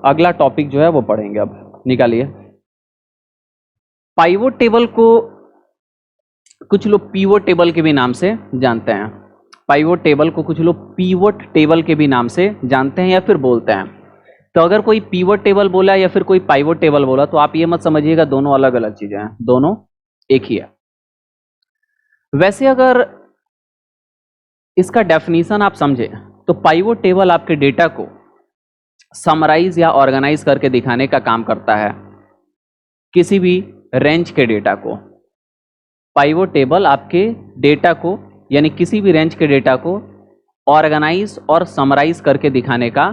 अगला टॉपिक जो है वो पढ़ेंगे। अब निकालिए। पाइवोट टेबल को कुछ लोग पीवोट टेबल के भी नाम से जानते हैं। पाइवोट टेबल को कुछ लोग पीवोट टेबल के भी नाम से जानते हैं या फिर बोलते हैं। तो अगर कोई पीवोट टेबल बोला या फिर कोई पाइवोट टेबल बोला तो आप ये मत समझिएगा दोनों अलग अलग चीजें हैं, दोनों एक ही है। वैसे अगर इसका डेफिनेशन आप समझे तो पाइवोट टेबल आपके डेटा को समराइज या ऑर्गेनाइज करके दिखाने का काम करता है। किसी भी रेंज के डेटा को पाइवोट टेबल आपके डेटा को यानी किसी भी रेंज के डेटा को ऑर्गेनाइज और समराइज करके दिखाने का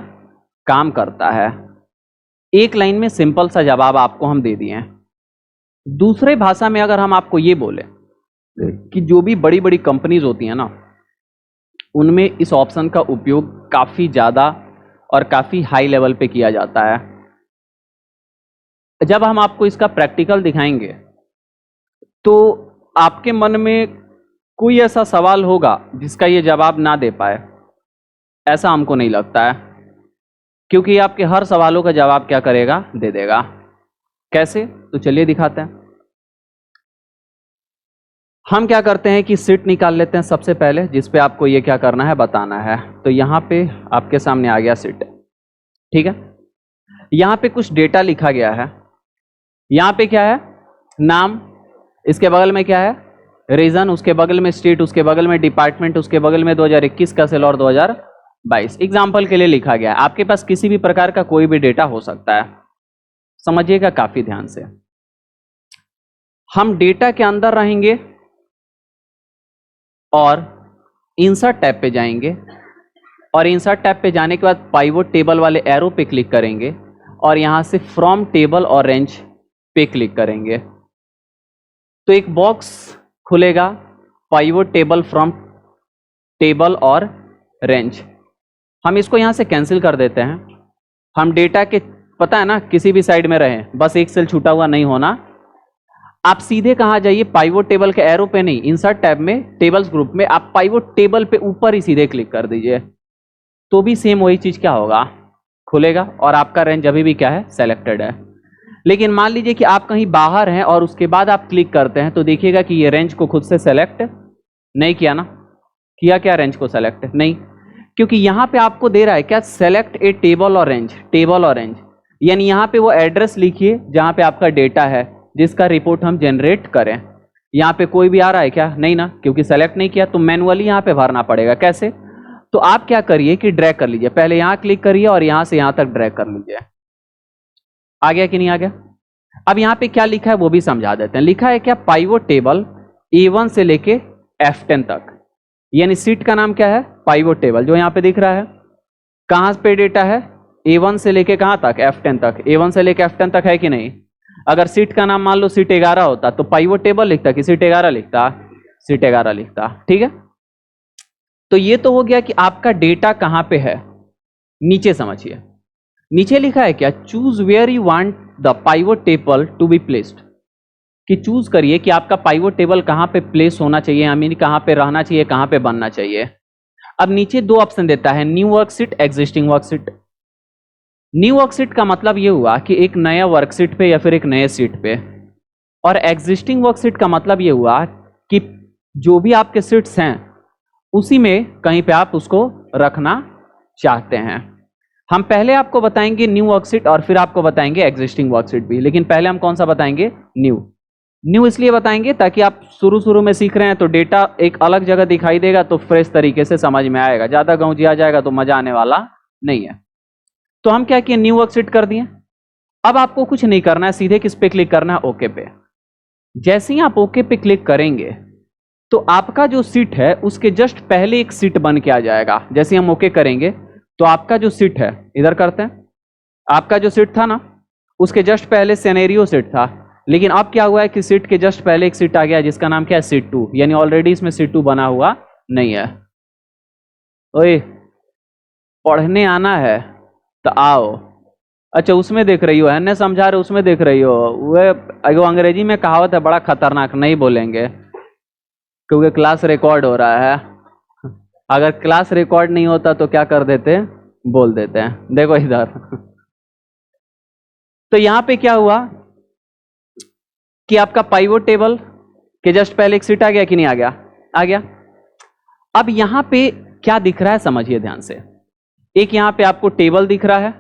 काम करता है। एक लाइन में सिंपल सा जवाब आपको हम दे दिए हैं। दूसरे भाषा में अगर हम आपको ये बोले कि जो भी बड़ी बड़ी कंपनीज होती हैं ना, उनमें इस ऑप्शन का उपयोग काफी ज्यादा और काफी हाई लेवल पे किया जाता है। जब हम आपको इसका प्रैक्टिकल दिखाएंगे तो आपके मन में कोई ऐसा सवाल होगा जिसका ये जवाब ना दे पाए, ऐसा हमको नहीं लगता है, क्योंकि आपके हर सवालों का जवाब क्या करेगा, दे देगा। कैसे? तो चलिए दिखाते हैं। हम क्या करते हैं कि सीट निकाल लेते हैं सबसे पहले, जिस पे आपको ये क्या करना है, बताना है। तो यहाँ पे आपके सामने आ गया सीट, ठीक है। यहाँ पे कुछ डेटा लिखा गया है। यहाँ पे क्या है, नाम, इसके बगल में क्या है, रीजन, उसके बगल में स्टेट, उसके बगल में डिपार्टमेंट, उसके बगल में 2021 का सेल और 2022 एग्जाम्पल के लिए लिखा गया है। आपके पास किसी भी प्रकार का कोई भी डेटा हो सकता है, समझिएगा काफी ध्यान से। हम डेटा के अंदर रहेंगे और इंसर्ट टैब पे जाएंगे और इंसर्ट टैब पे जाने के बाद पाइवोट टेबल वाले एरो पे क्लिक करेंगे और यहां से फ्रॉम टेबल और रेंज पे क्लिक करेंगे तो एक बॉक्स खुलेगा, पाइवोट टेबल फ्रॉम टेबल और रेंज। हम इसको यहां से कैंसिल कर देते हैं। हम डेटा के, पता है ना, किसी भी साइड में रहें, बस एक सेल छूटा हुआ नहीं होना। आप सीधे कहां जाइए, पाइवोट टेबल के एरो पे नहीं, इंसर्ट टैब में टेबल्स ग्रुप में आप पाइवोट टेबल पे ऊपर ही सीधे क्लिक कर दीजिए, तो भी सेम वही चीज क्या होगा, खुलेगा और आपका रेंज अभी भी क्या है, सेलेक्टेड है। लेकिन मान लीजिए कि आप कहीं बाहर हैं और उसके बाद आप क्लिक करते हैं तो देखिएगा कि ये रेंज को खुद से सेलेक्ट नहीं किया ना, किया क्या, रेंज को सेलेक्ट नहीं, क्योंकि यहां पे आपको दे रहा है क्या, सेलेक्ट ए टेबल और रेंज, टेबल और रेंज, यानी यहां पे वो एड्रेस लिखिए जहां पे आपका डेटा है जिसका रिपोर्ट हम जनरेट करें। यहाँ पे कोई भी आ रहा है क्या, नहीं ना, क्योंकि सेलेक्ट नहीं किया, तो मैनुअली यहाँ पे भरना पड़ेगा। कैसे? तो आप क्या करिए कि ड्रैग कर लीजिए, पहले यहाँ क्लिक करिए और यहाँ से यहाँ तक ड्रैग कर लीजिए। आ गया कि नहीं आ गया? अब यहाँ पे क्या लिखा है वो भी समझा देते हैं। लिखा है क्या, पाइवोट टेबल A1 से लेके F10 तक, यानी सीट का नाम क्या है, पाइवोट टेबल, जो यहाँ पे दिख रहा है। कहाँ पे डेटा है, A1 से लेके कहाँ तक, F10 तक। A1 से लेके F10 तक है कि नहीं? अगर सीट का नाम मान लो सीट 11 होता तो पाइवोट टेबल लिखता कि सीट 11 लिखता, सीट 11 लिखता, ठीक है। तो ये तो हो गया कि आपका डेटा कहां पे है। नीचे समझिए, नीचे लिखा है क्या, choose where you want the pivot table to be placed, कि चूज करिए कि आपका पाइवोट टेबल कहां पे प्लेस होना चाहिए, आई मीन कहां पे रहना चाहिए, कहां पे बनना चाहिए। अब नीचे दो ऑप्शन देता है, new worksheet, existing worksheet. New worksheet का मतलब ये हुआ कि एक नया वर्कशीट पे या फिर एक नए सीट पे, और एग्जिस्टिंग वर्कशीट का मतलब ये हुआ कि जो भी आपके सीट्स हैं उसी में कहीं पे आप उसको रखना चाहते हैं। हम पहले आपको बताएंगे न्यू वर्कशीट और फिर आपको बताएंगे एग्जिस्टिंग वर्कशीट भी, लेकिन पहले हम कौन सा बताएंगे, न्यू। न्यू इसलिए बताएंगे ताकि आप शुरू में सीख रहे हैं तो डेटा एक अलग जगह दिखाई देगा तो फ्रेश तरीके से समझ में आएगा, ज्यादा गौजिया जाएगा तो मजा आने वाला नहीं है। तो हम क्या किए, न्यू वर्कशीट कर दिए। अब आपको कुछ नहीं करना है, सीधे किस पे क्लिक करना है, ओके पे। जैसे ही आप ओके पे क्लिक करेंगे तो आपका जो सीट है उसके जस्ट पहले एक सीट बन के आ जाएगा। जैसे हम ओके करेंगे तो आपका जो सीट है, इधर करते हैं, आपका जो सीट था ना उसके जस्ट पहले सिनेरियो सीट था, लेकिन अब क्या हुआ है कि सीट के जस्ट पहले एक सीट आ गया जिसका नाम क्या है, सीट 2, यानी ऑलरेडी इसमें सीट 2 बना हुआ नहीं है। ओए, पढ़ने आना है तो आओ। अच्छा, उसमें देख रही हो, है ना, समझा रहे, उसमें देख रही हो। वो अंग्रेजी में कहावत है, बड़ा खतरनाक, नहीं बोलेंगे क्योंकि क्लास रिकॉर्ड हो रहा है। अगर क्लास रिकॉर्ड नहीं होता तो क्या कर देते, बोल देते हैं। देखो इधर तो यहां पे क्या हुआ कि आपका पाइवोट टेबल के जस्ट पहले एक सीट आ गया कि नहीं आ गया? आ गया। अब यहां पे क्या दिख रहा है समझिए ध्यान से। एक यहां पे आपको टेबल दिख रहा है,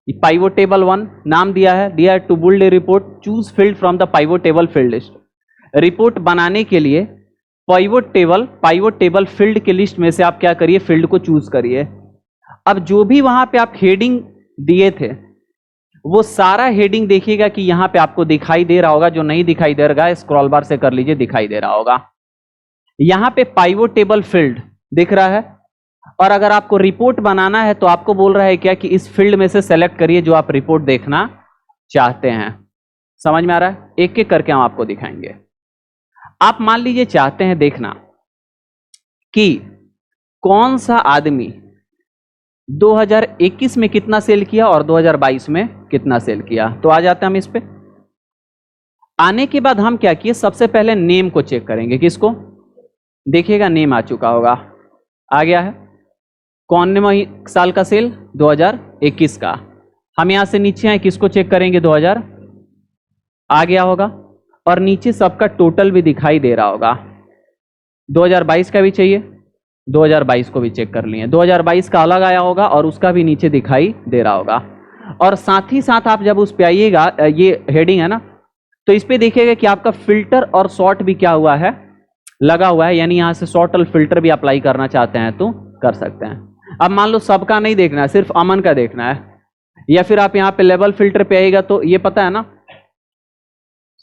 पाइवोट टेबल 1 नाम दिया है to build a report choose field from the pivot table field list. Report बनाने के लिए पाइवोट टेबल फील्ड के लिस्ट में से आप क्या करिए, फील्ड को चूज करिए। अब जो भी वहां पे आप हेडिंग दिए थे वो सारा हेडिंग देखिएगा कि यहां पे आपको दिखाई दे रहा होगा। जो नहीं दिखाई दे रहा है स्क्रॉल बार से कर लीजिए, दिखाई दे रहा होगा। यहां पे पाइवोट टेबल फील्ड दिख रहा है, और अगर आपको रिपोर्ट बनाना है तो आपको बोल रहा है क्या कि इस फील्ड में से सेलेक्ट करिए जो आप रिपोर्ट देखना चाहते हैं। समझ में आ रहा है? एक एक करके हम आपको दिखाएंगे। आप मान लीजिए चाहते हैं देखना कि कौन सा आदमी 2021 में कितना सेल किया और 2022 में कितना सेल किया। तो आ जाते हैं हम इस पे। आने के बाद हम क्या किए, सबसे पहले नेम को चेक करेंगे। किसको? देखिएगा नेम आ चुका होगा, आ गया है। कौन साल का सेल? 2021 का। हम यहां से नीचे आए, किसको चेक करेंगे? 2000 आ गया होगा, और नीचे सबका टोटल भी दिखाई दे रहा होगा। 2022 का भी चाहिए, 2022 को भी चेक कर लिए। 2022 का अलग आया होगा और उसका भी नीचे दिखाई दे रहा होगा। और साथ ही साथ आप जब उस पे आइएगा, ये हेडिंग है ना, तो इस पे देखिएगा कि आपका फिल्टर और सॉर्ट भी क्या हुआ है, लगा हुआ है। यानी यहां से सॉर्ट और फिल्टर भी अप्लाई करना चाहते हैं तो कर सकते हैं। अब मान लो सबका नहीं देखना है, सिर्फ अमन का देखना है, या फिर आप यहाँ पे लेवल फिल्टर पे आएगा तो ये पता है ना,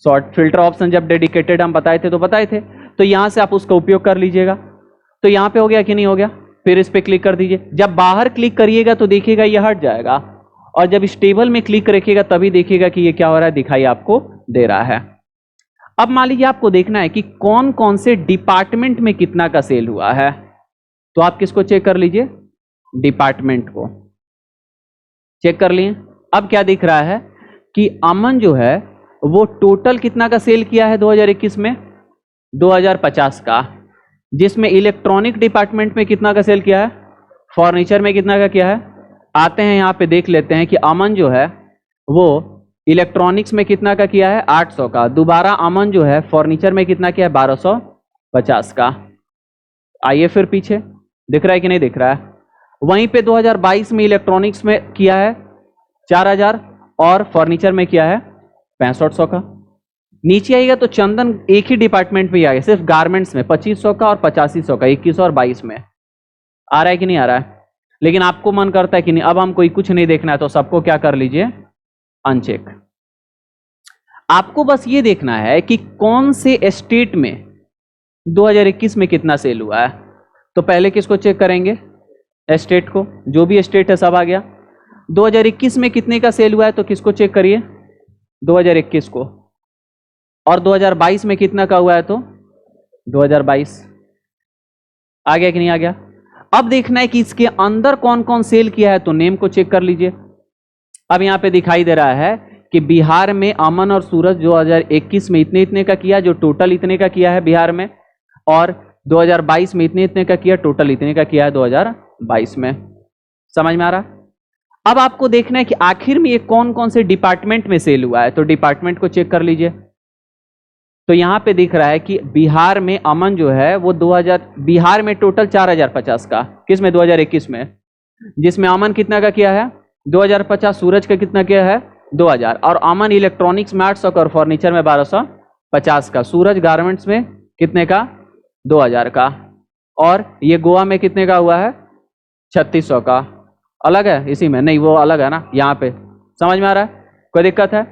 सॉर्ट फिल्टर ऑप्शन जब डेडिकेटेड हम बताए थे तो बताए थे, तो यहां से आप उसका उपयोग कर लीजिएगा। तो यहां पे हो गया कि नहीं हो गया? फिर इस पे क्लिक कर दीजिए। जब बाहर क्लिक करिएगा तो देखिएगा ये हट जाएगा, और जब इस टेबल में क्लिक रखिएगा तभी देखिएगा कि ये क्या हो रहा है, दिखाई आपको दे रहा है। अब मान लीजिए आपको देखना है कि कौन कौन से डिपार्टमेंट में कितना का सेल हुआ है, तो आप किसको चेक कर लीजिए? डिपार्टमेंट को चेक कर लिए। अब क्या दिख रहा है कि अमन जो है वो टोटल कितना का सेल किया है 2021 में? 2050 का। जिसमें इलेक्ट्रॉनिक डिपार्टमेंट में कितना का सेल किया है? फर्नीचर में कितना का किया है? आते हैं यहाँ पे देख लेते हैं कि अमन जो है वो इलेक्ट्रॉनिक्स में कितना का किया है? 800 का। दोबारा अमन जो है फर्नीचर में कितना किया है? 1250 का। आइए फिर पीछे, दिख रहा है कि नहीं दिख रहा है? वहीं पे 2022 में इलेक्ट्रॉनिक्स में किया है 4000 और फर्नीचर में किया है 6500 का। नीचे आएगा तो चंदन एक ही डिपार्टमेंट में ही आ गया, सिर्फ गारमेंट्स में 2500 का और 8500 का, 21 और 22 में। आ रहा है कि नहीं आ रहा है? लेकिन आपको मन करता है कि नहीं, अब हम कोई कुछ नहीं देखना है तो सबको क्या कर लीजिए? अनचेक। आपको बस ये देखना है कि कौन से स्टेट में 2021 में कितना सेल हुआ है। तो पहले किसको चेक करेंगे? स्टेट को। जो भी स्टेट है सब आ गया। 2021 में कितने का सेल हुआ है तो किसको चेक करिए? 2021 को। और 2022 में कितना का हुआ है तो 2022। आ गया कि नहीं आ गया? अब देखना है कि इसके अंदर कौन कौन सेल किया है, तो नेम को चेक कर लीजिए। अब यहां पे दिखाई दे रहा है कि बिहार में अमन और सूरज 2021 में इतने इतने का किया, जो टोटल इतने का किया है बिहार में, और 2022 में इतने इतने का किया, टोटल इतने का किया है 2022 में। समझ में आ रहा है? अब आपको देखना है कि आखिर में ये कौन कौन से डिपार्टमेंट में सेल हुआ है, तो डिपार्टमेंट को चेक कर लीजिए। तो यहां पे दिख रहा है कि बिहार में अमन जो है वो 2000, बिहार में टोटल 4050 का, किस में? 2021 में। जिसमें अमन कितना का किया है? 2050। सूरज का कितना किया है? 2000। और अमन इलेक्ट्रॉनिक्स में 800 का और फर्नीचर में 1250 का। सूरज गारमेंट्स में कितने का? 2000 का। और ये गोवा में कितने का हुआ है? 3600 का। अलग है इसी में? नहीं, वो अलग है ना यहाँ पे। समझ में आ रहा है? कोई दिक्कत है?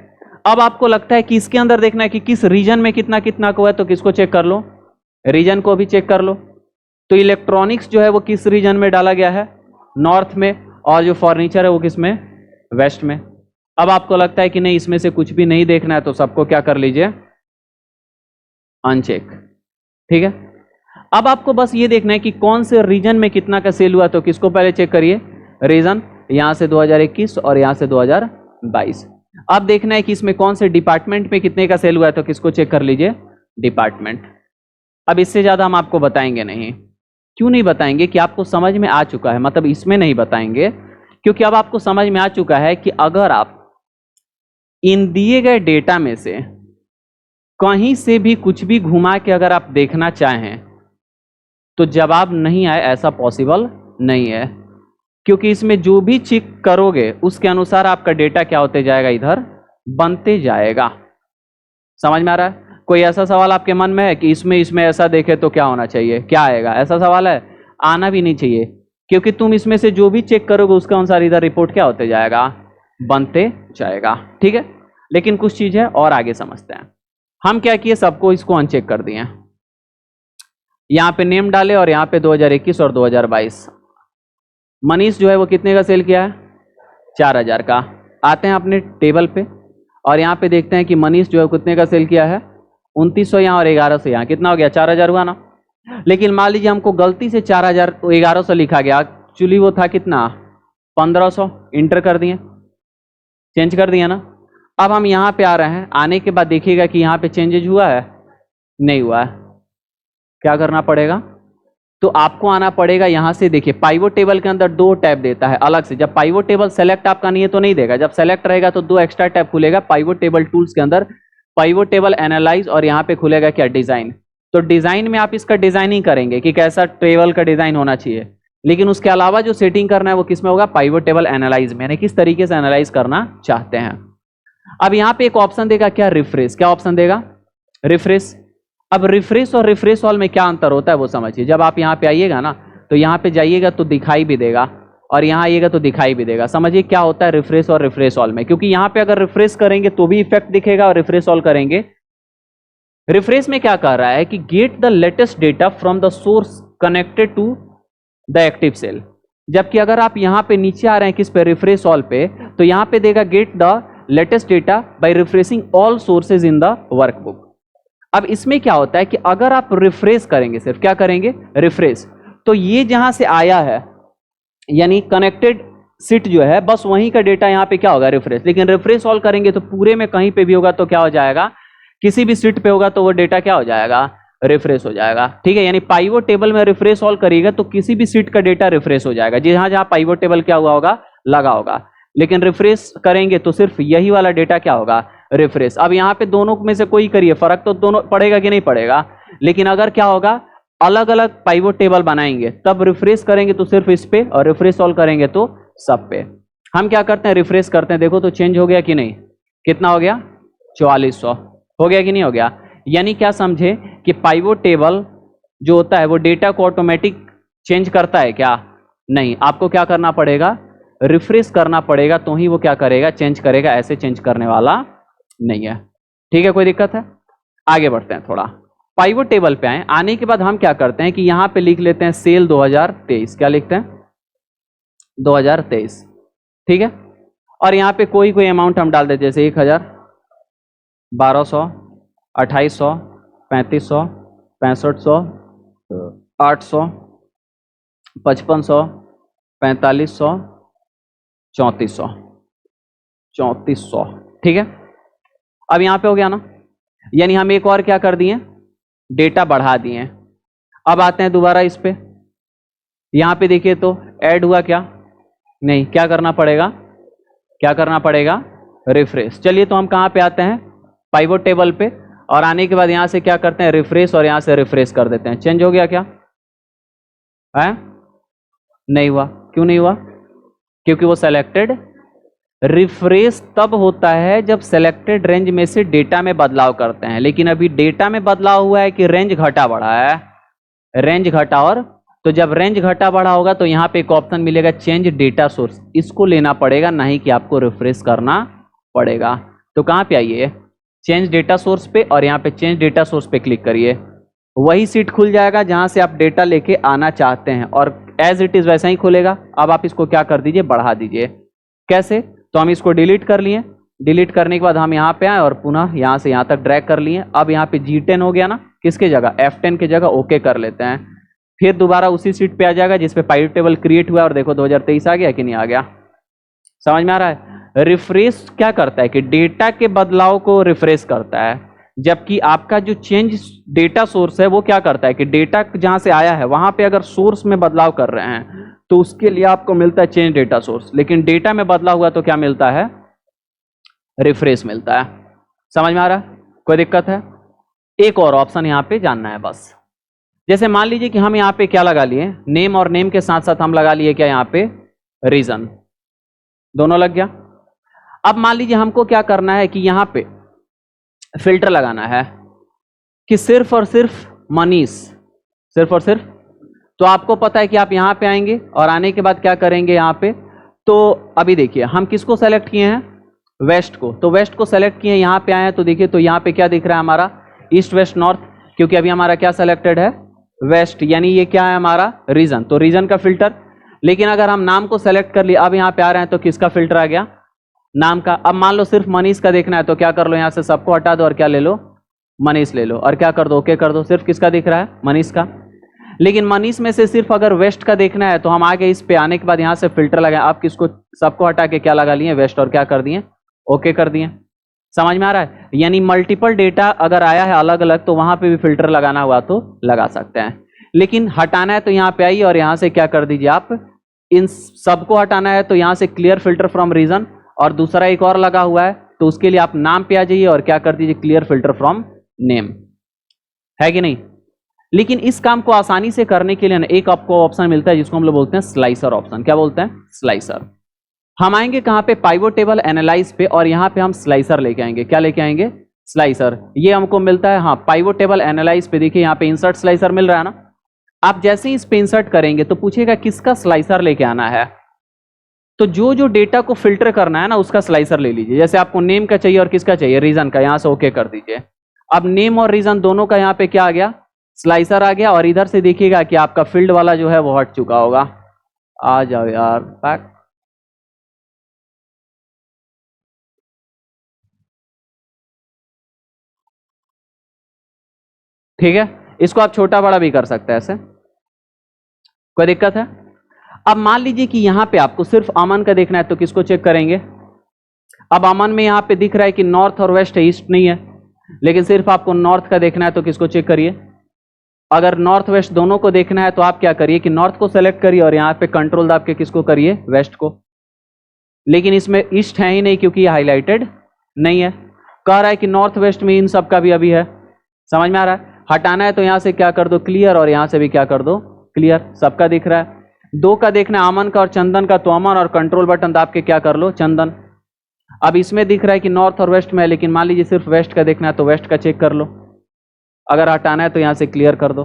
अब आपको लगता है कि इसके अंदर देखना है कि किस रीजन में कितना कितना का हुआ है, तो किसको चेक कर लो? रीजन को भी चेक कर लो। तो इलेक्ट्रॉनिक्स जो है वो किस रीजन में डाला गया है? नॉर्थ में। और जो फर्नीचर है वो किस में? वेस्ट में। अब आपको लगता है कि नहीं, इसमें से कुछ भी नहीं देखना है, तो सबको क्या कर लीजिए? अनचेक। ठीक है? अब आपको बस ये देखना है कि कौन से रीजन में कितना का सेल हुआ, तो किसको पहले चेक करिए? रीजन। यहां से 2021 और यहां से 2022। अब देखना है कि इसमें कौन से डिपार्टमेंट में कितने का सेल हुआ है, तो किसको चेक कर लीजिए? डिपार्टमेंट। अब इससे ज्यादा हम आपको बताएंगे नहीं। क्यों नहीं बताएंगे? कि आपको समझ में आ चुका है, मतलब इसमें नहीं बताएंगे क्योंकि अब आपको समझ में आ चुका है कि अगर आप इन दिए गए डेटा में से कहीं से भी कुछ भी घुमा के अगर आप देखना चाहें तो जवाब नहीं आए, ऐसा पॉसिबल नहीं है, क्योंकि इसमें जो भी चेक करोगे उसके अनुसार आपका डेटा क्या होते जाएगा, इधर बनते जाएगा। समझ में आ रहा है? कोई ऐसा सवाल आपके मन में है कि इसमें ऐसा देखे तो क्या होना चाहिए, क्या आएगा, ऐसा सवाल है? आना भी नहीं चाहिए, क्योंकि तुम इसमें से जो भी चेक करोगे उसके अनुसार इधर रिपोर्ट क्या होते जाएगा, बनते जाएगा। ठीक है, लेकिन कुछ चीज है और आगे समझते हैं। हम क्या किए, सबको इसको अनचेक कर दिए, यहाँ पे नेम डाले और यहाँ पे 2021 और 2022। मनीष जो है वो कितने का सेल किया है, 4000 का। आते हैं अपने टेबल पे और यहाँ पे देखते हैं कि मनीष जो है कितने का सेल किया है, 2900 यहाँ और 1100 यहाँ, कितना हो गया, 4000 हुआ ना। लेकिन मान लीजिए हमको गलती से 4000 1100 लिखा गया, एक्चुअली वो था कितना, 1500। इंटर कर दिए, चेंज कर दिया ना। अब हम यहाँ पे आ रहे हैं, आने के बाद देखिएगा कि यहाँ पे चेंजेज हुआ है, नहीं हुआ है। क्या करना पड़ेगा, तो आपको आना पड़ेगा यहाँ से। देखिए पाइवोट टेबल के अंदर 2 टैब देता है अलग से। जब पाइवोट टेबल सेलेक्ट आपका नहीं है तो नहीं देगा, जब सेलेक्ट रहेगा तो 2 एक्स्ट्रा टैब खुलेगा पाइवोट टेबल टूल्स के अंदर, पाइवोट टेबल एनालाइज, और यहाँ पे खुलेगा क्या, डिजाइन। तो डिजाइन में आप इसका डिजाइनिंग करेंगे कि कैसा टेबल का डिजाइन होना चाहिए, लेकिन उसके अलावा जो सेटिंग करना है वो किस में होगा, पाइवोट टेबल एनालाइज में, यानी किस तरीके से एनालाइज करना चाहते हैं। अब यहाँ पे एक ऑप्शन देगा क्या, रिफ्रेश। क्या ऑप्शन देगा, रिफ्रेश। अब रिफ्रेश और रिफ्रेश ऑल में क्या अंतर होता है वो समझिए। जब आप यहाँ पे आइएगा ना तो यहाँ पे जाइएगा तो दिखाई भी देगा, और यहाँ आइएगा तो दिखाई भी देगा। समझिए क्या होता है रिफ्रेश और रिफ्रेश ऑल में, क्योंकि यहाँ पे अगर रिफ्रेश करेंगे तो भी इफेक्ट दिखेगा और रिफ्रेश ऑल करेंगे। रिफ्रेश में क्या कर रहा है कि get the latest data from the source connected to the active cell, जबकि अगर आप यहाँ पे नीचे आ रहे हैं किस पे, रिफ्रेश ऑल पे, तो यहाँ पे देगा gate the latest data bye refreshing all sources in the workbook. अब इसमें क्या होता है कि अगर आप रिफ्रेश करेंगे, सिर्फ क्या करेंगे, रिफ्रेश, तो ये जहां से आया है यानी कनेक्टेड सीट जो है, बस वहीं का डेटा यहाँ पे क्या होगा, रिफ्रेश। लेकिन रिफ्रेश ऑल करेंगे तो पूरे में कहीं पे भी होगा तो क्या हो जाएगा, किसी भी सीट पे होगा तो वो डेटा क्या हो जाएगा, रिफ्रेश हो जाएगा। ठीक है, यानी पाइवोट टेबल में रिफ्रेश ऑल करिएगा तो किसी भी सीट का डेटा रिफ्रेश हो जाएगा, जहां जहां पाइवोट टेबल क्या हुआ होगा, लगा होगा। लेकिन रिफ्रेश करेंगे तो सिर्फ यही वाला डेटा क्या होगा, रिफ्रेश। अब यहाँ पे दोनों में से कोई करिए, फर्क तो दोनों पड़ेगा कि नहीं पड़ेगा। लेकिन अगर क्या होगा, अलग अलग पाइवोट टेबल बनाएंगे तब रिफ्रेश करेंगे तो सिर्फ इस पे, और रिफ्रेश ऑल करेंगे तो सब पे। हम क्या करते हैं, रिफ्रेश करते हैं, देखो तो चेंज हो गया कि नहीं, कितना हो गया, 4400 हो गया कि नहीं हो गया। यानी क्या समझे कि पाइवोट टेबल जो होता है वो डेटा को ऑटोमेटिक चेंज करता है क्या, नहीं, आपको क्या करना पड़ेगा, रिफ्रेश करना पड़ेगा तो ही वो क्या करेगा, चेंज करेगा, ऐसे चेंज करने वाला नहीं है। ठीक है, कोई दिक्कत है, आगे बढ़ते हैं थोड़ा। पाइवोट टेबल पे आए, आने के बाद हम क्या करते हैं कि यहां पे लिख लेते हैं सेल 2023। क्या लिखते हैं, 2023। ठीक है, और यहां पे कोई अमाउंट हम डाल देते, जैसे 1000, 1200, 2800, 3500, 6500, 800, 5500, 4500, 3400, 3400। ठीक है, अब यहां पे हो गया ना, यानी हम एक और क्या कर दिए, डेटा बढ़ा दिए। अब आते हैं दोबारा इस पे, यहां पे देखिए तो ऐड हुआ क्या, नहीं, क्या करना पड़ेगा, क्या करना पड़ेगा, रिफ्रेश। चलिए तो हम कहां पे आते हैं, पाइवोट टेबल पे, और आने के बाद यहां से क्या करते हैं, रिफ्रेश, और यहां से रिफ्रेश कर देते हैं। चेंज हो गया क्या है, नहीं हुआ। क्यों नहीं हुआ, क्योंकि वो सेलेक्टेड। रिफ्रेश तब होता है जब सेलेक्टेड रेंज में से डेटा में बदलाव करते हैं, लेकिन अभी डेटा में बदलाव हुआ है कि रेंज घटा बढ़ा है, रेंज घटा, और तो जब रेंज घटा बढ़ा होगा तो यहां पे एक ऑप्शन मिलेगा चेंज डेटा सोर्स, इसको लेना पड़ेगा, नहीं कि आपको रिफ्रेश करना पड़ेगा। तो कहां पे आइए, चेंज डेटा सोर्स पे, और यहां पे चेंज डेटा सोर्स पे क्लिक करिए, वही सीट खुल जाएगा जहां से आप डेटा लेके आना चाहते हैं, और एज इट इज वैसा ही खुलेगा। अब आप इसको क्या कर दीजिए, बढ़ा दीजिए। कैसे, तो हम इसको डिलीट कर लिए, डिलीट करने के बाद हम यहाँ पे आए और पुनः यहाँ से यहाँ तक ड्रैग कर लिए। अब यहाँ पे G10 हो गया ना, किसके जगह, F10 के जगह, ओके कर लेते हैं। फिर दोबारा उसी सीट पे आ जाएगा जिसपे पाइवोट टेबल क्रिएट हुआ, और देखो 2023 आ गया कि नहीं आ गया, समझ में आ रहा है। रिफ्रेश क्या करता है कि डेटा के बदलाव को रिफ्रेश करता है, जबकि आपका जो चेंज डेटा सोर्स है वो क्या करता है कि डेटा जहां से आया है वहां पे अगर सोर्स में बदलाव कर रहे हैं तो उसके लिए आपको मिलता है चेंज डेटा सोर्स, लेकिन डेटा में बदलाव हुआ तो क्या मिलता है, रिफ्रेश मिलता है। समझ में आ रहा है? कोई दिक्कत है? एक और ऑप्शन यहाँ पे जानना है बस। जैसे मान लीजिए कि हम यहाँ पे क्या लगा लिए, नेम, और नेम के साथ साथ हम लगा लिए क्या यहाँ पे, रीजन। दोनों लग गया। अब मान लीजिए हमको क्या करना है कि यहाँ पे फिल्टर लगाना है कि सिर्फ और सिर्फ मनीष, सिर्फ और सिर्फ। तो आपको पता है कि आप यहाँ पे आएंगे और आने के बाद क्या करेंगे यहाँ पे, तो अभी देखिए हम किसको सेलेक्ट किए हैं, वेस्ट को। तो वेस्ट को सेलेक्ट किए, यहाँ पे आए हैं, तो देखिए तो यहाँ पे क्या दिख रहा है हमारा, ईस्ट वेस्ट नॉर्थ, क्योंकि अभी हमारा क्या सेलेक्टेड है, वेस्ट, यानी ये क्या है हमारा, रीजन। तो रीजन का फिल्टर। लेकिन अगर हम नाम को सेलेक्ट कर लिए, अब यहाँ पे आ रहे हैं, तो किसका फिल्टर आ गया, नाम का। अब मान लो सिर्फ मनीष का देखना है, तो क्या कर लो, यहाँ से सबको हटा दो और क्या ले लो, मनीष ले लो, और क्या कर दो, ओके कर दो। सिर्फ किसका दिख रहा है, मनीष का। लेकिन मनीष में से सिर्फ अगर वेस्ट का देखना है, तो हम आगे इस पे आने के बाद यहाँ से फिल्टर लगाए, आप किसको, सबको हटा के क्या लगा लिए, वेस्ट, और क्या कर दिए, ओके कर दिए। समझ में आ रहा है? यानी मल्टीपल डेटा अगर आया है अलग अलग, तो वहां पे भी फिल्टर लगाना हुआ तो लगा सकते हैं। लेकिन हटाना है तो यहाँ पे आइए और यहाँ से क्या कर दीजिए, आप इन सबको हटाना है, तो यहाँ से क्लियर फिल्टर फ्रॉम रीजन, और दूसरा एक और लगा हुआ है, तो उसके लिए आप नाम पे आ जाइए और क्या कर दीजिए, क्लियर फिल्टर फ्रॉम नेम। है कि नहीं? लेकिन इस काम को आसानी से करने के लिए ना एक आपको ऑप्शन मिलता है जिसको हम लोग बोलते हैं स्लाइसर ऑप्शन। क्या बोलते हैं? स्लाइसर। हम आएंगे कहां पे, पाइवोट टेबल एनालाइज पे, और यहां पे हम स्लाइसर लेके आएंगे। क्या लेके आएंगे? स्लाइसर। ये हमको मिलता है, हाँ, पाइवोट टेबल एनालाइज पे। देखिए यहाँ पे इंसर्ट स्लाइसर मिल रहा है ना। आप जैसे ही इस पे इंसर्ट करेंगे तो पूछेगा किसका स्लाइसर लेके आना है। तो जो जो डेटा को फिल्टर करना है ना, उसका स्लाइसर ले लीजिए। जैसे आपको नेम का चाहिए और किसका चाहिए, रीजन का, यहां से ओके कर दीजिए। अब नेम और रीजन दोनों का यहाँ पे क्या आ गया, स्लाइसर आ गया। और इधर से देखिएगा कि आपका फील्ड वाला जो है वो हट चुका होगा। आ जाओ यार बैक। ठीक है, इसको आप छोटा बड़ा भी कर सकते हैं ऐसे, कोई दिक्कत है? अब मान लीजिए कि यहां पे आपको सिर्फ अमन का देखना है, तो किसको चेक करेंगे। अब अमन में यहां पे दिख रहा है कि नॉर्थ और वेस्ट है, ईस्ट नहीं है। लेकिन सिर्फ आपको नॉर्थ का देखना है, तो किसको चेक करिए। अगर नॉर्थ वेस्ट दोनों को देखना है, तो आप क्या करिए कि नॉर्थ को सेलेक्ट करिए और यहाँ पे कंट्रोल दाब के किसको करिए, वेस्ट को। लेकिन इसमें ईस्ट है ही नहीं, क्योंकि ये हाईलाइटेड नहीं है। कह रहा है कि नॉर्थ वेस्ट में इन सब का भी अभी है। समझ में आ रहा है? हटाना है तो यहाँ से क्या कर दो, क्लियर, और यहाँ से भी क्या कर दो, क्लियर। सबका दिख रहा है। दो का देखना है अमन का और चंदन का, तो अमन, और कंट्रोल बटन दाब के क्या कर लो, चंदन। अब इसमें दिख रहा है कि नॉर्थ और वेस्ट में है, लेकिन मान लीजिए सिर्फ वेस्ट का देखना है, तो वेस्ट का चेक कर लो। अगर हटाना है तो यहाँ से क्लियर कर दो।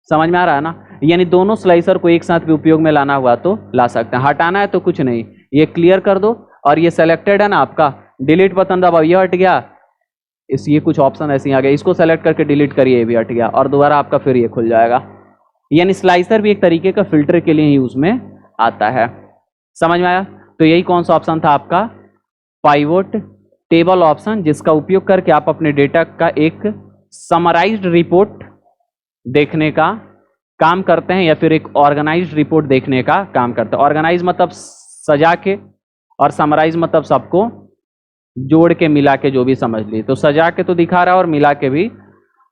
समझ में आ रहा है ना? यानी दोनों स्लाइसर को एक साथ भी उपयोग में लाना हुआ तो ला सकते हैं। हटाना है तो कुछ नहीं, ये क्लियर कर दो, और ये सेलेक्टेड है ना आपका, डिलीट बटन दबाओ, ये हट गया। ये कुछ ऑप्शन ऐसे ही आ गए, इसको सेलेक्ट करके डिलीट करिए, ये भी हट गया, और दोबारा आपका फिर ये खुल जाएगा। यानी स्लाइसर भी एक तरीके का फिल्टर के लिए यूज में आता है। समझ में आया? तो यही कौन सा ऑप्शन था आपका, पाइवोट टेबल ऑप्शन, जिसका उपयोग करके आप अपने डेटा का एक समराइज्ड रिपोर्ट देखने का काम करते हैं, या फिर एक ऑर्गेनाइज्ड रिपोर्ट देखने का काम करते हैं। ऑर्गेनाइज मतलब सजा के, और समराइज मतलब सबको जोड़ के मिला के, जो भी समझ ली। तो सजा के तो दिखा रहा है और मिला के भी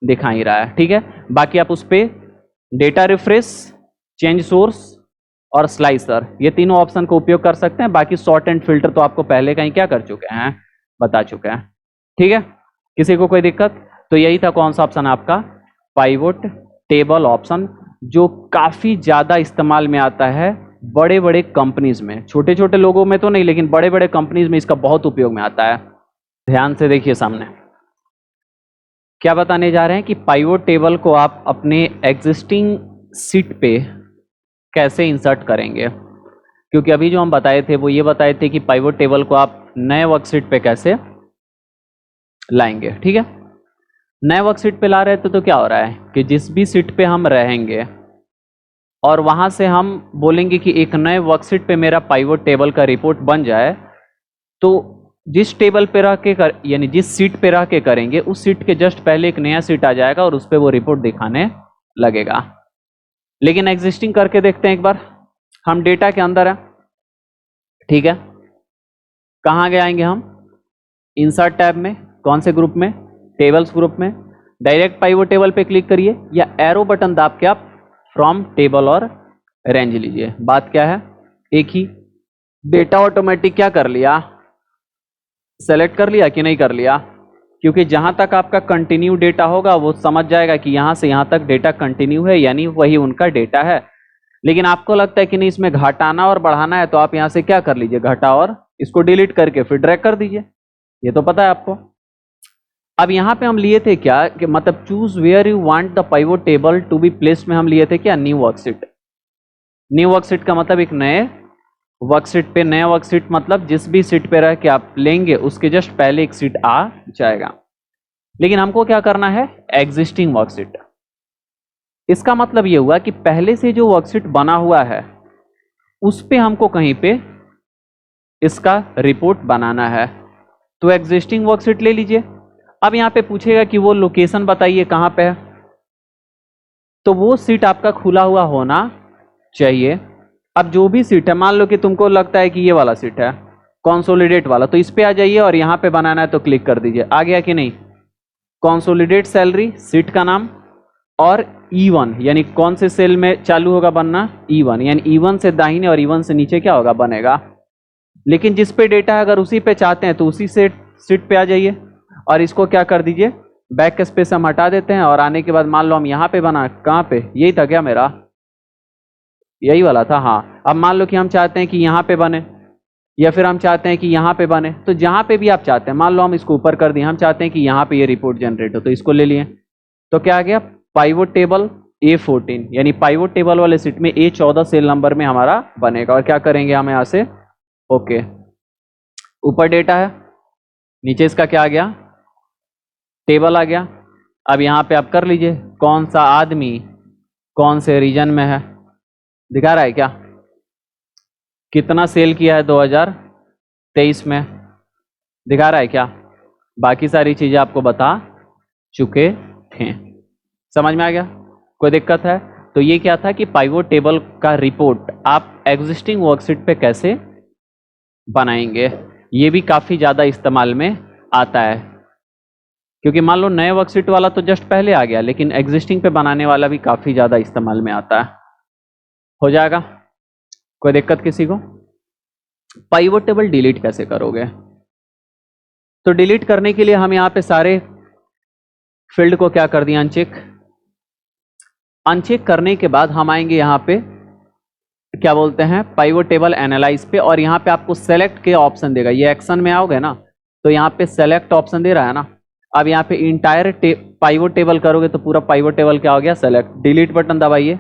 दिखा ही रहा है। ठीक है, बाकी आप उस पर डेटा रिफ्रेश, चेंज सोर्स और स्लाइसर, ये तीनों ऑप्शन का उपयोग कर सकते हैं। बाकी सॉर्ट एंड फिल्टर तो आपको पहले का ही क्या कर चुके हैं, बता चुके हैं। ठीक है, किसी को कोई दिक्कत? तो यही था कौन सा ऑप्शन आपका, पाइवोट टेबल ऑप्शन, जो काफी ज्यादा इस्तेमाल में आता है बड़े बड़े कंपनीज में। छोटे छोटे लोगों में तो नहीं, लेकिन बड़े बड़े कंपनीज में इसका बहुत उपयोग में आता है। ध्यान से देखिए सामने क्या बताने जा रहे हैं कि पाइवोट टेबल को आप अपने एग्जिस्टिंग सीट पे कैसे इंसर्ट करेंगे। क्योंकि अभी जो हम बताए थे वो ये बताए थे कि पाइवोट टेबल को आप नए वर्कशीट पे कैसे लाएंगे। ठीक है, नए वर्कशीट पे ला रहे थे तो क्या हो रहा है कि जिस भी सीट पे हम रहेंगे और वहां से हम बोलेंगे कि एक नए वर्कशीट पे मेरा पाइवोट टेबल का रिपोर्ट बन जाए, तो जिस टेबल पे रह के यानी जिस सीट पे रह के करेंगे, उस सीट के जस्ट पहले एक नया सीट आ जाएगा और उस पर वो रिपोर्ट दिखाने लगेगा। लेकिन एग्जिस्टिंग करके देखते हैं एक बार। हम डेटा के अंदर है, ठीक है, कहाँ गए आएंगे हम, इंसर्ट टैब में, कौन से ग्रुप में, टेबल्स ग्रुप में। डायरेक्ट पाइवोट टेबल पे क्लिक करिए, या एरो बटन दाब के आप फ्रॉम टेबल और रेंज लीजिए। बात क्या है, एक ही। डेटा ऑटोमेटिक क्या कर लिया, सेलेक्ट कर लिया कि नहीं कर लिया? क्योंकि जहां तक आपका कंटिन्यू डेटा होगा वो समझ जाएगा कि यहां से यहां तक डेटा कंटिन्यू है, यानी वही उनका डेटा है। लेकिन आपको लगता है कि नहीं इसमें घटाना और बढ़ाना है, तो आप यहां से क्या कर लीजिए, घटा और इसको डिलीट करके फिर ड्रैग कर दीजिए। ये तो पता है आपको। अब यहां पे हम लिए थे क्या कि मतलब choose where you want the pivot table to be placed में हम लिए थे क्या, न्यू वर्कशीट। न्यू वर्कशीट का मतलब एक नए वर्कशीट पे, नया वर्कशीट मतलब जिस भी सीट पे रह के आप लेंगे उसके जस्ट पहले एक सीट आ जाएगा। लेकिन हमको क्या करना है, एग्जिस्टिंग वर्कशीट। इसका मतलब ये हुआ कि पहले से जो वर्कशीट बना हुआ है उस पे हमको कहीं पे इसका रिपोर्ट बनाना है। तो एग्जिस्टिंग वर्कशीट ले लीजिए। अब यहां पे पूछेगा कि वो लोकेशन बताइए कहां पे है, तो वो सीट आपका खुला हुआ होना चाहिए। अब जो भी सीट है, मान लो कि तुमको लगता है कि ये वाला सीट है कंसोलिडेट वाला, तो इस पे आ जाइए और यहां पे बनाना है तो क्लिक कर दीजिए। आ गया कि नहीं, कंसोलिडेट सैलरी, सीट का नाम और E1, यानी कौन से सेल में चालू होगा बनना, E1, यानी E1 से दाहिने और E1 से नीचे क्या होगा, बनेगा। लेकिन जिस पे डेटा है अगर उसी पे चाहते हैं तो उसी से सीट पे आ जाइए और इसको क्या कर दीजिए, बैक स्पेस हम हटा देते हैं। और आने के बाद मान लो हम यहाँ पे बना, कहाँ पे, यही था क्या मेरा, यही वाला था, हाँ। अब मान लो कि हम चाहते हैं कि यहाँ पे बने या फिर हम चाहते हैं कि यहाँ पे बने, तो जहाँ पे भी आप चाहते हैं, मान लो हम इसको ऊपर कर दिए, हम चाहते हैं कि यहाँ पे ये रिपोर्ट जनरेट हो, तो इसको ले लिए। तो क्या आ गया, पाइवोट टेबल A14, यानी पाइवोट टेबल वाले सीट में A14 सेल नंबर में हमारा बनेगा। और क्या करेंगे हम यहाँ से, ओके, ऊपर डेटा है, नीचे इसका क्या आ गया, टेबल आ गया। अब यहाँ पे आप कर लीजिए कौन सा आदमी कौन से रीजन में है, दिखा रहा है क्या, कितना सेल किया है 2023 में, दिखा रहा है क्या, बाकी सारी चीजें आपको बता चुके थे। समझ में आ गया, कोई दिक्कत है? तो ये क्या था कि पाइवोट टेबल का रिपोर्ट आप एग्जिस्टिंग वर्कशीट पे कैसे बनाएंगे, ये भी काफी ज्यादा इस्तेमाल में आता है। क्योंकि मान लो नए वर्कशीट वाला तो जस्ट पहले आ गया, लेकिन एग्जिस्टिंग पे बनाने वाला भी काफी ज्यादा इस्तेमाल में आता है। हो जाएगा, कोई दिक्कत किसी को? पाइवोट टेबल डिलीट कैसे करोगे, तो डिलीट करने के लिए हम यहाँ पे सारे फील्ड को क्या कर दिया, अनचेक। अनचेक करने के बाद हम आएंगे यहाँ पे क्या बोलते हैं, पाइवोट टेबल एनालाइज पे, और यहाँ पे आपको सेलेक्ट के ऑप्शन देगा। ये एक्शन में आओगे ना तो यहाँ पे सेलेक्ट ऑप्शन दे रहा है ना। अब यहाँ पे इंटायर पाइवोट टेबल करोगे तो पूरा पाइवोट टेबल क्या हो गया, सेलेक्ट। डिलीट बटन दबाइए,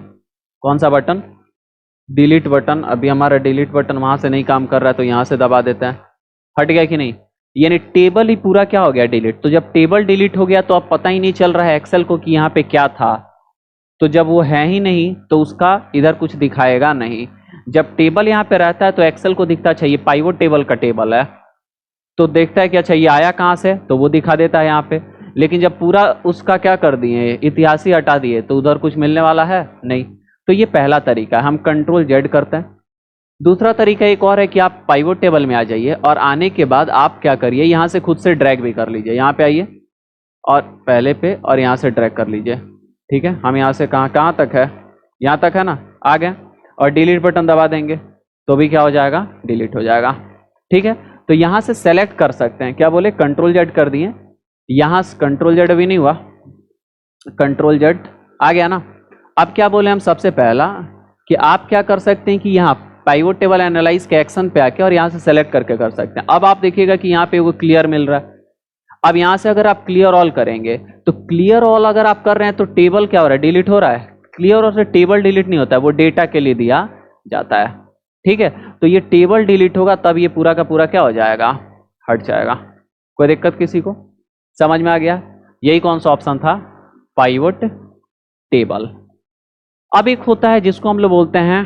कौन सा बटन, डिलीट बटन। अभी हमारा डिलीट बटन वहां से नहीं काम कर रहा है तो यहाँ से दबा देते हैं, हट गया कि नहीं, यानी टेबल ही पूरा क्या हो गया, डिलीट। तो जब टेबल डिलीट हो गया तो अब पता ही नहीं चल रहा है एक्सेल को कि यहाँ पे क्या था, तो जब वो है ही नहीं तो उसका इधर कुछ दिखाएगा नहीं। जब टेबल यहाँ पे रहता है तो एक्सेल को दिखता चाहिए पाइवोट टेबल का टेबल है, तो देखता है क्या चाहिए, आया कहाँ से, तो वो दिखा देता है यहाँ पे। लेकिन जब पूरा उसका क्या कर दिए, इतिहास ही हटा दिए, तो उधर कुछ मिलने वाला है नहीं। तो ये पहला तरीका है, हम Ctrl Z करते हैं। दूसरा तरीका एक और है कि आप पाइवोट टेबल में आ जाइए और आने के बाद आप क्या करिए, यहाँ से खुद से ड्रैग भी कर लीजिए। यहाँ पे आइए और पहले पे और यहाँ से ड्रैग कर लीजिए, ठीक है। हम यहाँ से कहाँ तक है, यहाँ तक है ना, आ गए। और डिलीट बटन दबा देंगे तो भी क्या हो जाएगा, डिलीट हो जाएगा, ठीक है। तो यहाँ से सेलेक्ट कर सकते हैं, क्या बोले, Ctrl Z कर दिए, यहाँ Ctrl Z अभी नहीं हुआ, Ctrl Z आ गया ना। अब क्या बोले हम, सबसे पहला कि आप क्या कर सकते हैं कि यहाँ पाइवोट टेबल एनालाइज के एक्शन पे आके और यहाँ से सेलेक्ट करके कर सकते हैं। अब आप देखिएगा कि यहाँ पे वो क्लियर मिल रहा है। अब यहाँ से अगर आप क्लियर ऑल करेंगे तो क्लियर ऑल अगर आप कर रहे हैं तो टेबल क्या हो रहा है, डिलीट हो रहा है। क्लियर ऑल से टेबल डिलीट नहीं होता है, वो डेटा के लिए दिया जाता है, ठीक है। तो ये टेबल डिलीट होगा तब ये पूरा का पूरा क्या हो जाएगा, हट जाएगा। कोई दिक्कत किसी को, समझ में आ गया? यही कौन सा ऑप्शन था, पाइवोट टेबल। अब एक होता है जिसको हम लोग बोलते हैं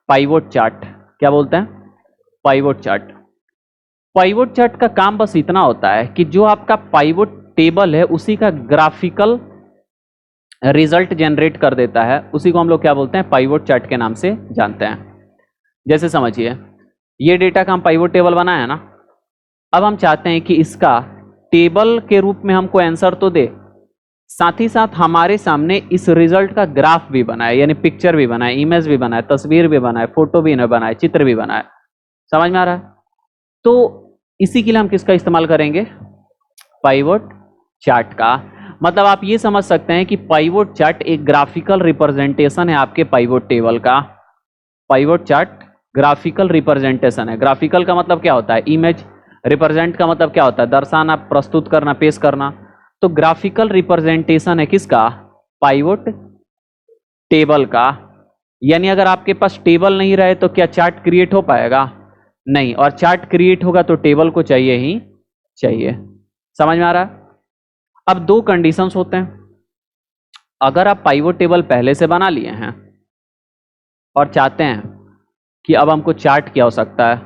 पाइवोट चार्ट। क्या बोलते हैं, पाइवोट चार्ट। पाइवोट चार्ट का काम बस इतना होता है कि जो आपका पाइवोट टेबल है उसी का ग्राफिकल रिजल्ट जनरेट कर देता है, उसी को हम लोग क्या बोलते हैं, पाइवोट चार्ट के नाम से जानते हैं। जैसे समझिए, ये डेटा का हम पाइवोट टेबल बनाया ना, अब हम चाहते हैं कि इसका टेबल के रूप में हमको आंसर तो दे, साथ ही साथ हमारे सामने इस रिजल्ट का ग्राफ भी बनाए, यानी पिक्चर भी बनाए, इमेज भी बनाए, तस्वीर भी बनाए, फोटो भी बनाए, चित्र भी बनाए। समझ में आ रहा है? तो इसी के लिए हम किसका इस्तेमाल करेंगे? पाइवोट चार्ट का। मतलब आप ये समझ सकते हैं कि पाइवोट चार्ट एक ग्राफिकल रिप्रेजेंटेशन है आपके पाइवोट टेबल का। पाइवोट चार्ट ग्राफिकल रिप्रेजेंटेशन है। ग्राफिकल का मतलब क्या होता है? इमेज। रिप्रेजेंट का मतलब क्या होता है? दर्शाना, प्रस्तुत करना, पेश करना। तो ग्राफिकल रिप्रेजेंटेशन है किसका? पाइवोट टेबल का। यानी अगर आपके पास टेबल नहीं रहे तो क्या चार्ट क्रिएट हो पाएगा? नहीं। और चार्ट क्रिएट होगा तो टेबल को चाहिए ही चाहिए। समझ में आ रहा है? अब दो कंडीशंस होते हैं। अगर आप पाइवोट टेबल पहले से बना लिए हैं और चाहते हैं कि अब हमको चार्ट की आवश्यकता है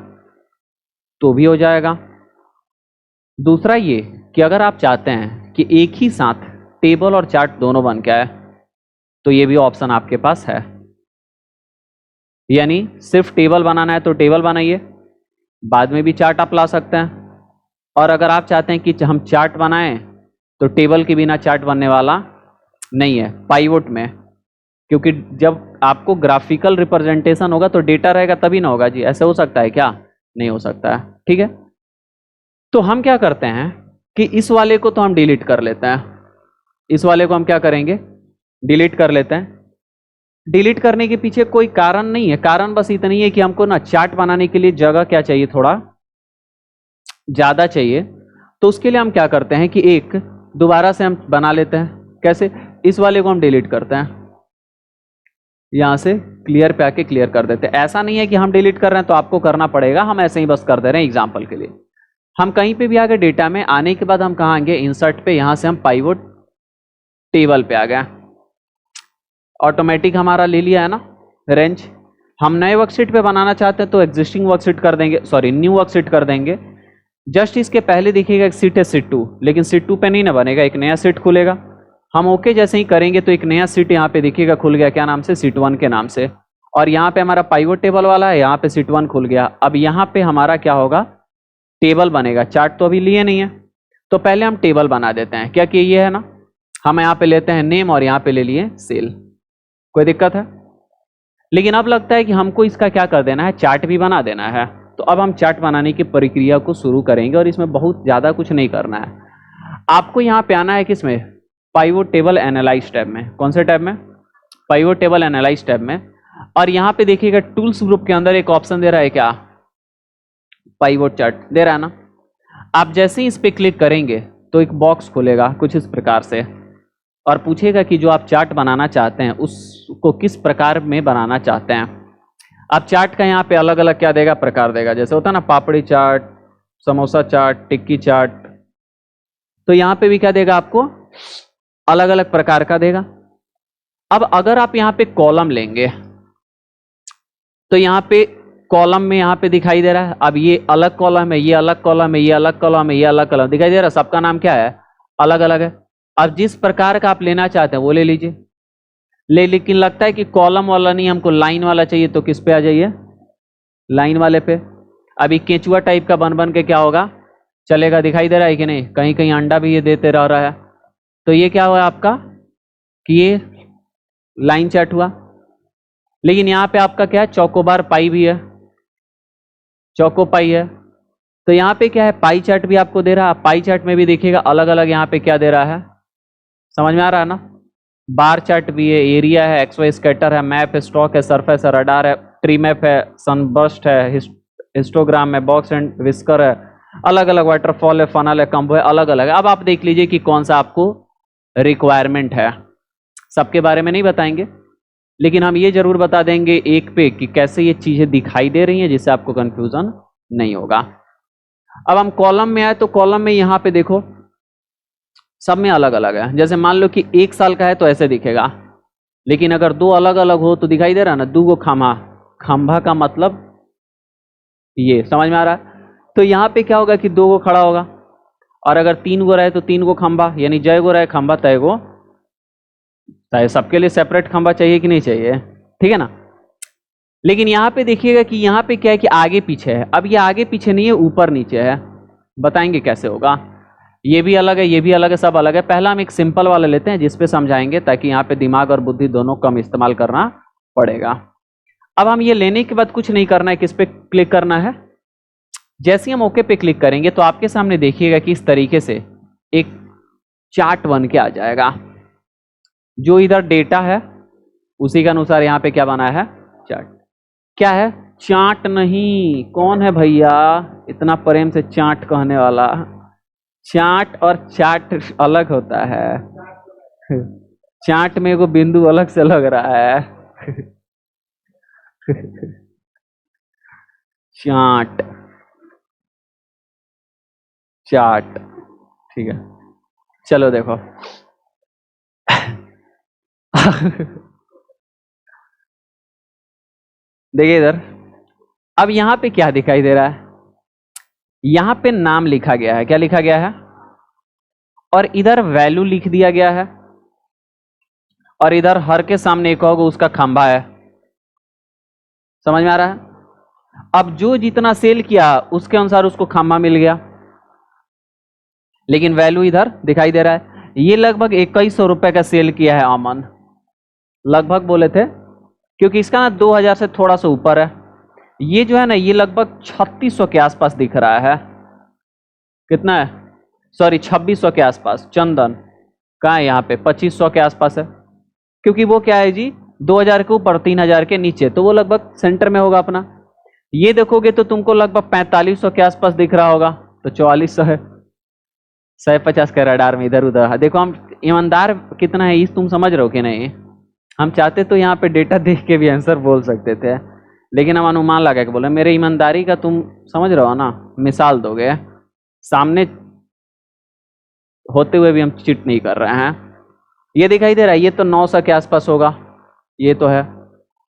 तो भी हो जाएगा। दूसरा ये कि अगर आप चाहते हैं कि एक ही साथ टेबल और चार्ट दोनों बन के आए तो ये भी ऑप्शन आपके पास है। यानी सिर्फ टेबल बनाना है तो टेबल बनाइए, बाद में भी चार्ट आप ला सकते हैं। और अगर आप चाहते हैं कि हम चार्ट बनाएं तो टेबल के बिना चार्ट बनने वाला नहीं है पाइवोट में, क्योंकि जब आपको ग्राफिकल रिप्रेजेंटेशन होगा तो डेटा रहेगा तभी ना होगा जी। ऐसे हो सकता है क्या? नहीं हो सकता है। ठीक है, तो हम क्या करते हैं कि इस वाले को तो हम डिलीट कर लेते हैं। इस वाले को हम क्या करेंगे? डिलीट कर लेते हैं। डिलीट करने के पीछे कोई कारण नहीं है, कारण बस इतना ही है कि हमको ना चार्ट बनाने के लिए जगह क्या चाहिए? थोड़ा ज्यादा चाहिए। तो उसके लिए हम क्या करते हैं कि एक दोबारा से हम बना लेते हैं। कैसे? इस वाले को हम डिलीट करते हैं, यहां से क्लियर पे आके क्लियर कर देते हैं। ऐसा नहीं है कि हम डिलीट कर रहे हैं तो आपको करना पड़ेगा, हम ऐसे ही बस कर दे रहे हैं एग्जाम्पल के लिए। हम कहीं पे भी आगे डेटा में आने के बाद हम कहाँ आएंगे? इंसर्ट पे। यहां से हम पाइवोट टेबल पे आ गए। ऑटोमेटिक हमारा ले लिया है ना रेंज। हम नए वर्कशीट पे बनाना चाहते हैं तो एग्जिस्टिंग वर्कशीट कर देंगे, सॉरी न्यू वर्कशीट कर देंगे। जस्ट इसके पहले देखिएगा एक सीट है सीट 2, लेकिन सीट 2 पे नहीं ना बनेगा, एक नया सीट खुलेगा। हम ओके जैसे ही करेंगे तो एक नया सीट यहाँ पे देखिएगा खुल गया, क्या नाम से? सीट 1 के नाम से। और यहाँ पे हमारा पाइवोट टेबल वाला है, यहाँ पे सीट 1 खुल गया। अब यहाँ पे हमारा क्या होगा? टेबल बनेगा। चार्ट तो अभी लिए नहीं है तो पहले हम टेबल बना देते हैं। क्या कि ये है ना, हम यहाँ पे लेते हैं नेम और यहाँ पे ले लिए सेल। कोई दिक्कत है? लेकिन अब लगता है कि हमको इसका क्या कर देना है? चार्ट भी बना देना है। तो अब हम चार्ट बनाने की प्रक्रिया को शुरू करेंगे और इसमें बहुत ज़्यादा कुछ नहीं करना है। आपको यहाँ पे आना है किसमें? पाइवोट टेबल एनालाइज टैब में। कौन से टैब में? पाइवोट टेबल एनालाइज टैब में। और यहाँ पे देखिएगा टूल्स ग्रुप के अंदर एक ऑप्शन दे रहा है, क्या? पाइवोट चार्ट दे रहा है ना। आप जैसे ही इस पे क्लिक करेंगे तो एक बॉक्स खुलेगा कुछ इस प्रकार से और पूछेगा कि जो आप चार्ट बनाना चाहते हैं उसको किस प्रकार में बनाना चाहते हैं। आप चार्ट का यहाँ पे अलग अलग क्या देगा? प्रकार देगा। जैसे होता है ना पापड़ी चार्ट, समोसा चार्ट, टिक्की चार्ट, तो यहाँ पे भी क्या देगा? आपको अलग अलग प्रकार का देगा। अब अगर आप यहाँ पे कॉलम लेंगे तो यहाँ पे कॉलम में यहाँ पे दिखाई दे रहा है। अब ये अलग कॉलम है, ये अलग कॉलम है, ये अलग कॉलम है, ये अलग कॉलम दिखाई दे रहा है। सबका नाम क्या है? अलग अलग है। अब जिस प्रकार का आप लेना चाहते हैं वो ले लीजिए। लेकिन लगता है कि कॉलम वाला नहीं, हमको लाइन वाला चाहिए, तो किस पे आ जाइए? लाइन वाले पे। अभी केचुआ टाइप का बन बन के क्या होगा? चलेगा। दिखाई दे रहा है कि नहीं? कहीं कहीं अंडा भी ये देते रह रहा है। तो ये क्या हुआ आपका कि ये लाइन चार्ट हुआ। लेकिन यहाँ पे आपका क्या है? चौकोबार पाई भी है, चौको पाई है। तो यहाँ पे क्या है? पाई चार्ट भी आपको दे रहा है। पाई चार्ट में भी देखिएगा अलग अलग यहाँ पे क्या दे रहा है। समझ में आ रहा है ना? बार चार्ट भी है, एरिया है, एक्स वाई स्कैटर है, मैप है, स्टॉक है, सरफेस है, रडार है, ट्री मैप है, सनबर्स्ट है, हिस्टोग्राम है, बॉक्स एंड विस्कर है, अलग अलग वाटरफॉल है, फनल है, कंबो है, अलग अलग है। अब आप देख लीजिए कि कौन सा आपको रिक्वायरमेंट है। सबके बारे में नहीं बताएंगे, लेकिन हम ये जरूर बता देंगे एक पे कि कैसे ये चीजें दिखाई दे रही हैं जिससे आपको कंफ्यूजन नहीं होगा। अब हम कॉलम में आए तो कॉलम में यहाँ पे देखो सब में अलग अलग है। जैसे मान लो कि 1 साल का है तो ऐसे दिखेगा, लेकिन अगर 2 अलग अलग हो तो दिखाई दे रहा है ना, 2 गो खंभा। खंभा का मतलब ये समझ में आ रहा है? तो यहाँ पे क्या होगा कि 2 गो खड़ा होगा, और अगर 3 गो रहे तो 3 गो खंभा, यानी जय गो रहे खंभा तय गो तय। सबके लिए सेपरेट खंभा चाहिए कि नहीं चाहिए? ठीक है ना। लेकिन यहाँ पे देखिएगा कि यहाँ पे क्या है कि आगे पीछे है। अब ये आगे पीछे नहीं है, ऊपर नीचे है। बताएंगे कैसे होगा। ये भी अलग है, ये भी अलग है, सब अलग है। पहला हम एक सिंपल वाला लेते हैं जिस पे समझाएंगे, ताकि यहाँ पे दिमाग और बुद्धि दोनों कम इस्तेमाल करना पड़ेगा। अब हम ये लेने के बाद कुछ नहीं करना है, किस पे क्लिक करना है? जैसे ही हम ओके पे क्लिक करेंगे तो आपके सामने देखिएगा कि इस तरीके से एक चार्ट बन के आ जाएगा। जो इधर डेटा है उसी के अनुसार यहाँ पे क्या बना है, चार्ट। क्या है, चार्ट नहीं, कौन है भैया इतना प्रेम से चार्ट कहने वाला। चार्ट और चार्ट अलग होता है। चार्ट में एगो बिंदु अलग से लग रहा है। चार्ट, चार्ट, ठीक है। चलो देखो। देखिए इधर, अब यहां पे क्या दिखाई दे रहा है, यहां पे नाम लिखा गया है। क्या लिखा गया है, और इधर वैल्यू लिख दिया गया है, और इधर हर के सामने एक होगा उसका खंभा है। समझ में आ रहा है। अब जो जितना सेल किया उसके अनुसार उसको खंभा मिल गया, लेकिन वैल्यू इधर दिखाई दे रहा है। ये लगभग 2100 रुपए का सेल किया है अमन, लगभग बोले थे, क्योंकि इसका ना 2000 से थोड़ा सा ऊपर है। ये जो है ना, ये लगभग 3600 के आसपास दिख रहा है। कितना है, सॉरी 2600 के आसपास। चंदन कहाँ है, यहाँ पे 2500 के आसपास है, क्योंकि वो क्या है जी 2000 के ऊपर 3000 के नीचे, तो वो लगभग सेंटर में होगा अपना। ये देखोगे तो तुमको लगभग 4500 के आसपास दिख रहा होगा, तो 4400 है। 150 का रडार में इधर उधर। देखो हम ईमानदार कितना है, इस तुम समझ रहे हो कि नहीं। हम चाहते तो यहाँ पे डेटा देख के भी आंसर बोल सकते थे, लेकिन हम अनुमान लगा के बोले। मेरे ईमानदारी का तुम समझ रहे हो ना, मिसाल दोगे, सामने होते हुए भी हम चिट नहीं कर रहे हैं। ये दिखाई दे रहा है, ये तो 900 के आसपास होगा, ये तो है।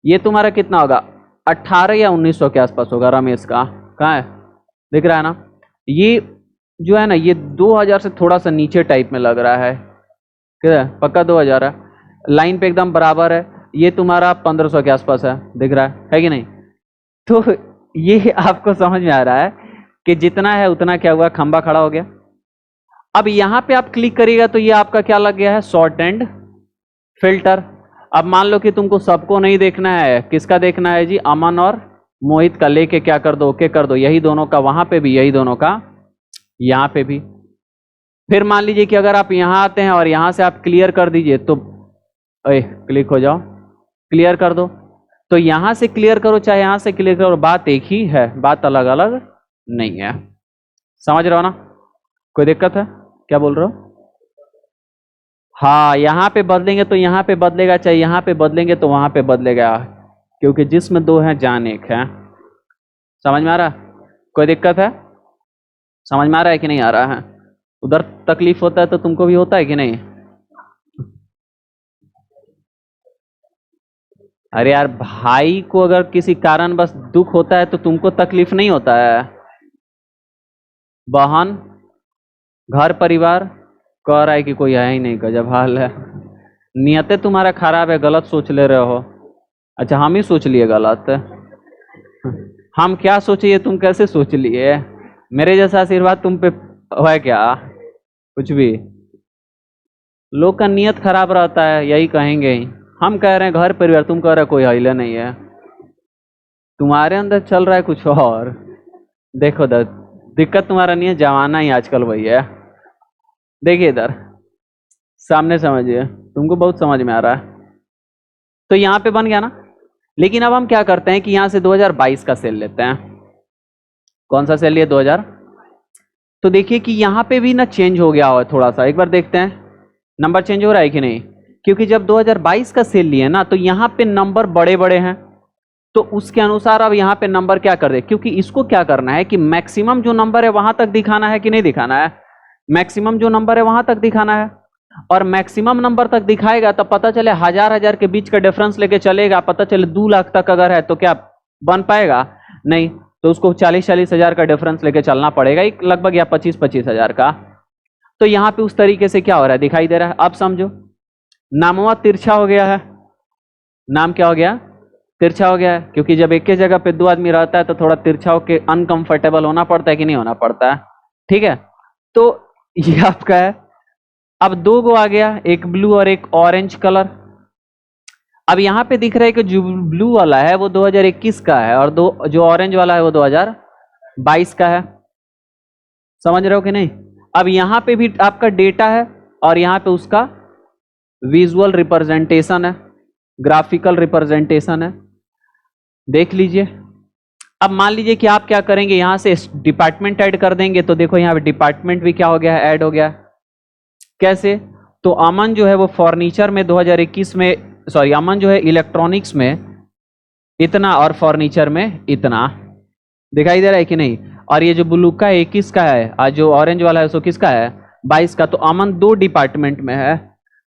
ये तुम्हारा कितना होगा, 18 या 1900 के आसपास होगा रमेश का। कहाँ है, दिख रहा है ना। ये जो है ना, ये 2000 से थोड़ा सा नीचे टाइप में लग रहा है। क्या है, पक्का 2000 है, लाइन पे एकदम बराबर है। ये तुम्हारा 1500 के आसपास है, दिख रहा है कि नहीं। तो ये आपको समझ में आ रहा है कि जितना है उतना क्या हुआ, खंबा खड़ा हो गया। अब यहां पे आप क्लिक करिएगा तो ये आपका क्या लग गया है, सॉर्ट एंड फिल्टर। अब मान लो कि तुमको सबको नहीं देखना है, किसका देखना है जी, अमन और मोहित का, लेके क्या कर दो, ओके कर दो। यही दोनों का वहां पे भी, यही दोनों का यहां पे भी। फिर मान लीजिए कि अगर आप यहां आते हैं और यहां से आप क्लियर कर दीजिए, तो क्लिक हो जाओ, क्लियर कर दो। तो यहां से क्लियर करो चाहे यहां से क्लियर करो, बात एक ही है, बात अलग अलग नहीं है। समझ रहे हो ना, कोई दिक्कत है, क्या बोल रहे हो। हाँ, यहां पे बदलेंगे तो यहां पे बदलेगा, चाहे यहां पे बदलेंगे तो वहां पे बदलेगा, क्योंकि जिसमें दो हैं जान एक है। समझ में आ रहा है, कोई दिक्कत है, समझ में आ रहा है कि नहीं आ रहा है। उधर तकलीफ होता है तो तुमको भी होता है कि नहीं। अरे यार, भाई को अगर किसी कारण बस दुख होता है तो तुमको तकलीफ नहीं होता है। बहन, घर परिवार, कह रहा है कि कोई है ही नहीं, गजब हाल है। नियतें तुम्हारा खराब है, गलत सोच ले रहे हो। अच्छा, हम ही सोच लिए गलत, हम क्या सोचे ये तुम कैसे सोच लिए। मेरे जैसा आशीर्वाद तुम पे है क्या, कुछ भी। लोग का नियत खराब रहता है, यही कहेंगे ही। हम कह रहे हैं घर परिवार, तुम कह रहे हो कोई हिले नहीं है। तुम्हारे अंदर चल रहा है कुछ और। देखो दिक्कत तुम्हारा नहीं है, जमाना ही आजकल वही है। देखिए इधर सामने समझिए, तुमको बहुत समझ में आ रहा है। तो यहाँ पे बन गया ना। लेकिन अब हम क्या करते हैं कि यहाँ से 2022 का सेल लेते हैं। कौन सा सेल लिए, 2000। तो देखिए कि यहाँ पे भी ना चेंज हो गया हो थोड़ा सा, एक बार देखते हैं नंबर चेंज हो रहा है कि नहीं। क्योंकि जब 2022 का सेल लिए ना, तो यहाँ पे नंबर बड़े बड़े हैं, तो उसके अनुसार अब यहाँ पे नंबर क्या कर दे, क्योंकि इसको क्या करना है कि मैक्सिमम जो नंबर है वहां तक दिखाना है कि नहीं दिखाना है। मैक्सिमम जो नंबर है वहां तक दिखाना है, और मैक्सिमम नंबर तक दिखाएगा तो पता चले हजार हजार के बीच का डिफरेंस लेके चलेगा, पता चले 2 लाख तक अगर है तो क्या बन पाएगा, नहीं। तो उसको 40-40 हजार का डिफरेंस लेके चलना पड़ेगा, एक लगभग, या 25-25 हजार का। तो यहाँ पे उस तरीके से क्या हो रहा है, दिखाई दे रहा है। अब समझो, नामवा तिरछा हो गया है। नाम क्या हो गया, तिरछा हो गया है, क्योंकि जब एक ही जगह पे 2 आदमी रहता है तो थोड़ा तिरछा होके अनकंफर्टेबल होना पड़ता है कि नहीं होना पड़ता है। ठीक है, तो ये आपका है। अब 2 गो आ गया, एक ब्लू और एक ऑरेंज कलर। अब यहां पे दिख रहा है कि जो ब्लू वाला है वो 2021 का है, और जो ऑरेंज वाला है वो 2022 22 का है, समझ रहे हो कि नहीं। अब यहां पे भी आपका डेटा है और यहां पे उसका विजुअल रिप्रेजेंटेशन है, ग्राफिकल रिप्रेजेंटेशन है, देख लीजिए। अब मान लीजिए कि आप क्या करेंगे, यहां से डिपार्टमेंट ऐड कर देंगे, तो देखो यहां पे डिपार्टमेंट भी क्या हो गया है, ऐड हो गया। कैसे, तो अमन जो है वो फर्नीचर में 2021 में, सॉरी अमन जो है इलेक्ट्रॉनिक्स में इतना और फर्नीचर में इतना, दिखाई दे रहा है कि नहीं। और ये जो ब्लू का 21 का है और जो ऑरेंज वाला है सो किसका है, 22 का। तो अमन 2 डिपार्टमेंट में है,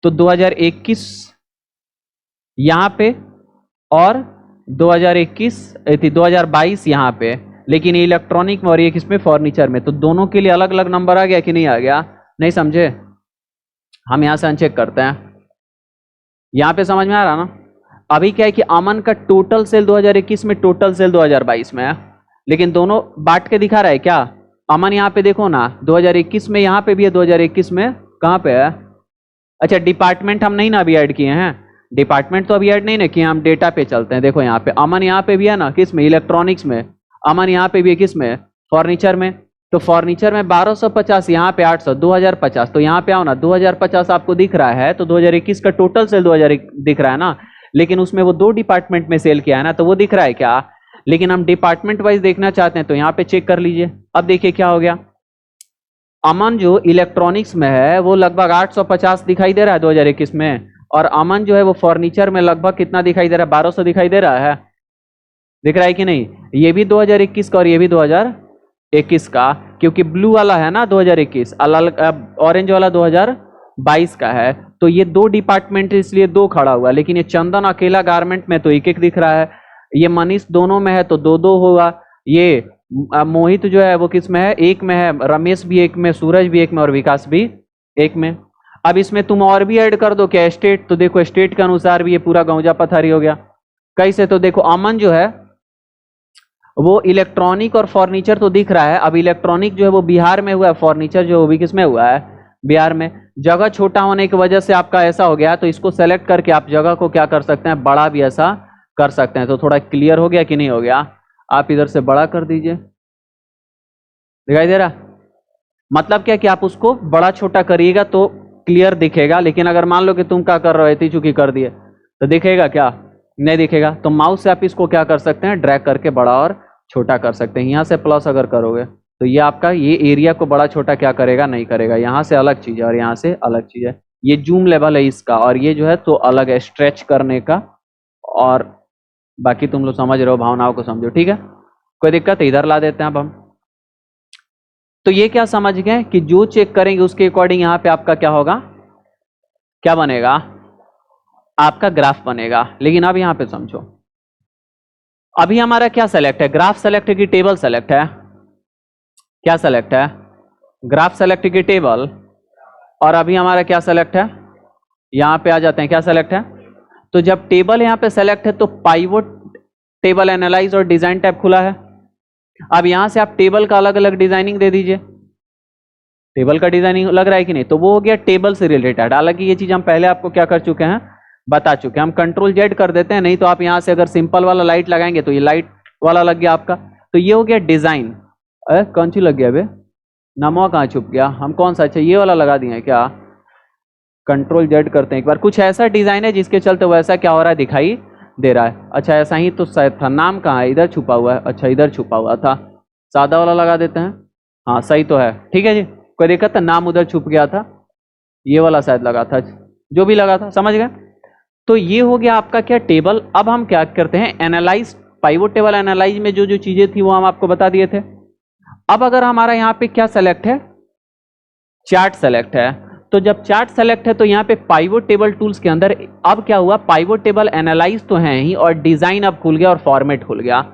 तो 2021 यहां पे और 2022 यहां पे, लेकिन इलेक्ट्रॉनिक में और ये किसमें, फर्नीचर में। तो दोनों के लिए अलग अलग नंबर आ गया कि नहीं आ गया, नहीं समझे। हम यहां से अनचेक करते हैं, यहां पे समझ में आ रहा ना। अभी क्या है कि अमन का टोटल सेल 2021 में, टोटल सेल 2022 में है, लेकिन दोनों बांट के दिखा रहा है क्या। अमन यहाँ पे देखो ना 2021 में यहाँ पे भी है, 2021 में कहाँ पे है। अच्छा डिपार्टमेंट हम नहीं ना अभी ऐड किए हैं, डिपार्टमेंट तो अभी ऐड नहीं ना किए, हम डेटा पे चलते हैं। देखो यहाँ पे अमन यहाँ पे भी है ना, किस में, इलेक्ट्रॉनिक्स में। अमन यहाँ पे भी है किस में, फर्नीचर में। तो फर्नीचर में 1250, यहाँ पे 800, 2050। तो यहाँ पे आओ ना, 2050 आपको दिख रहा है, तो 2021 का टोटल सेल 2000 दिख रहा है ना, लेकिन उसमें वो 2 डिपार्टमेंट में सेल किया है ना, तो वो दिख रहा है क्या। लेकिन हम डिपार्टमेंट वाइज देखना चाहते हैं, तो यहाँ पे चेक कर लीजिए। अब देखिए क्या हो गया, अमन जो इलेक्ट्रॉनिक्स में है वो लगभग 850 दिखाई दे रहा है 2021 में, और अमन जो है वो फर्नीचर में लगभग कितना दिखाई दे रहा है, 1200 दिखाई दे रहा है, दिख रहा है कि नहीं। ये भी 2021 का और ये भी 2021 का, क्योंकि ब्लू वाला है ना 2021, ऑरेंज वाला 2022 का है। तो ये 2 डिपार्टमेंट इसलिए 2 खड़ा हुआ, लेकिन ये चंदन अकेला गारमेंट में तो 1-1 दिख रहा है, ये मनीष दोनों में है तो 2-2 होगा, ये मोहित जो है वो किस में है, 1 में है, रमेश भी 1 में, सूरज भी 1 में और विकास भी 1 में। अब इसमें तुम और भी ऐड कर दो क्या, स्टेट, तो देखो स्टेट के अनुसार भी ये पूरा गौजा पथारी हो गया। कैसे, तो देखो अमन जो है वो इलेक्ट्रॉनिक और फर्नीचर तो दिख रहा है। अब इलेक्ट्रॉनिक जो है वो बिहार में हुआ है, फर्नीचर जो भी किस में हुआ है, बिहार में। जगह छोटा होने की वजह से आपका ऐसा हो गया, तो इसको सेलेक्ट करके आप जगह को क्या कर सकते हैं, बड़ा भी ऐसा कर सकते हैं। तो थोड़ा क्लियर हो गया कि नहीं हो गया, आप इधर से बड़ा कर दीजिए, दिखाई दे रहा। मतलब क्या कि आप उसको बड़ा छोटा करिएगा तो क्लियर दिखेगा, लेकिन अगर मान लो कि तुम क्या कर रहे हो, इतनी चुकी कर दिए, तो दिखेगा क्या, नहीं दिखेगा। तो माउस से आप इसको क्या कर सकते हैं, ड्रैग करके बड़ा और छोटा कर सकते हैं। यहाँ से प्लस अगर करोगे तो ये आपका ये एरिया को बड़ा छोटा क्या करेगा, नहीं करेगा। यहाँ से अलग चीज है और यहाँ से अलग चीज है, ये जूम लेवल है इसका, और ये जो है तो अलग है स्ट्रेच करने का। और बाकी तुम लोग समझ रहे हो, भावनाओं को समझो, ठीक है, कोई दिक्कत है, इधर ला देते हैं अब हम। तो ये क्या समझ गए कि जो चेक करेंगे उसके अकॉर्डिंग यहाँ पे आपका क्या होगा, क्या बनेगा, आपका ग्राफ बनेगा। लेकिन अब यहाँ पे समझो, अभी हमारा क्या सेलेक्ट है, ग्राफ सेलेक्ट है कि टेबल सेलेक्ट है, क्या सेलेक्ट है, ग्राफ सेलेक्ट है कि टेबल। और अभी हमारा क्या सेलेक्ट है, यहां पे आ जाते हैं, क्या सेलेक्ट है। तो जब टेबल यहां पे सेलेक्ट है तो पाइवोट टेबल एनालाइज और डिजाइन टैब खुला है। अब यहां से आप टेबल का अलग अलग डिजाइनिंग दे दीजिए, टेबल का डिजाइनिंग लग रहा है कि नहीं, तो वो हो गया टेबल से रिलेटेड। हालांकि ये चीज हम पहले आपको क्या कर चुके हैं, बता चुके हैं। हम कंट्रोल जेड कर देते हैं, नहीं तो आप यहां से अगर सिंपल वाला लाइट लगाएंगे तो ये लाइट वाला लग गया आपका। तो ये हो गया डिजाइन, कौन सी लग गया अबे, नमवा कहाँ छुप गया, हम कौन सा, अच्छा ये वाला लगा दिए क्या, कंट्रोल जेड करते हैं एक बार। कुछ ऐसा डिजाइन है जिसके चलते वैसा क्या हो रहा है, दिखाई दे रहा है। अच्छा ऐसा ही तो शायद था, नाम कहाँ है, इधर छुपा हुआ है, अच्छा इधर छुपा हुआ था, सादा वाला लगा देते हैं, हाँ सही तो है, ठीक है जी, कोई दिक्कत है, नाम उधर छुप गया था, ये वाला शायद लगा था, जो भी लगा था, समझ गए। तो ये हो गया आपका क्या, टेबल। अब हम क्या करते हैं, एनालाइज, पाइवोट टेबल एनालाइज में जो जो चीजें थी वो हम आपको बता दिए थे। अब अगर हमारा यहाँ पे क्या सेलेक्ट है, चार्ट सेलेक्ट है, तो जब चार्ट सेलेक्ट है तो यहाँ पे पाइवोट टेबल टूल्स के अंदर अब क्या हुआ, पाइवोट टेबल एनालाइज तो है ही और डिजाइन अब खुल गया और फॉर्मेट खुल गया।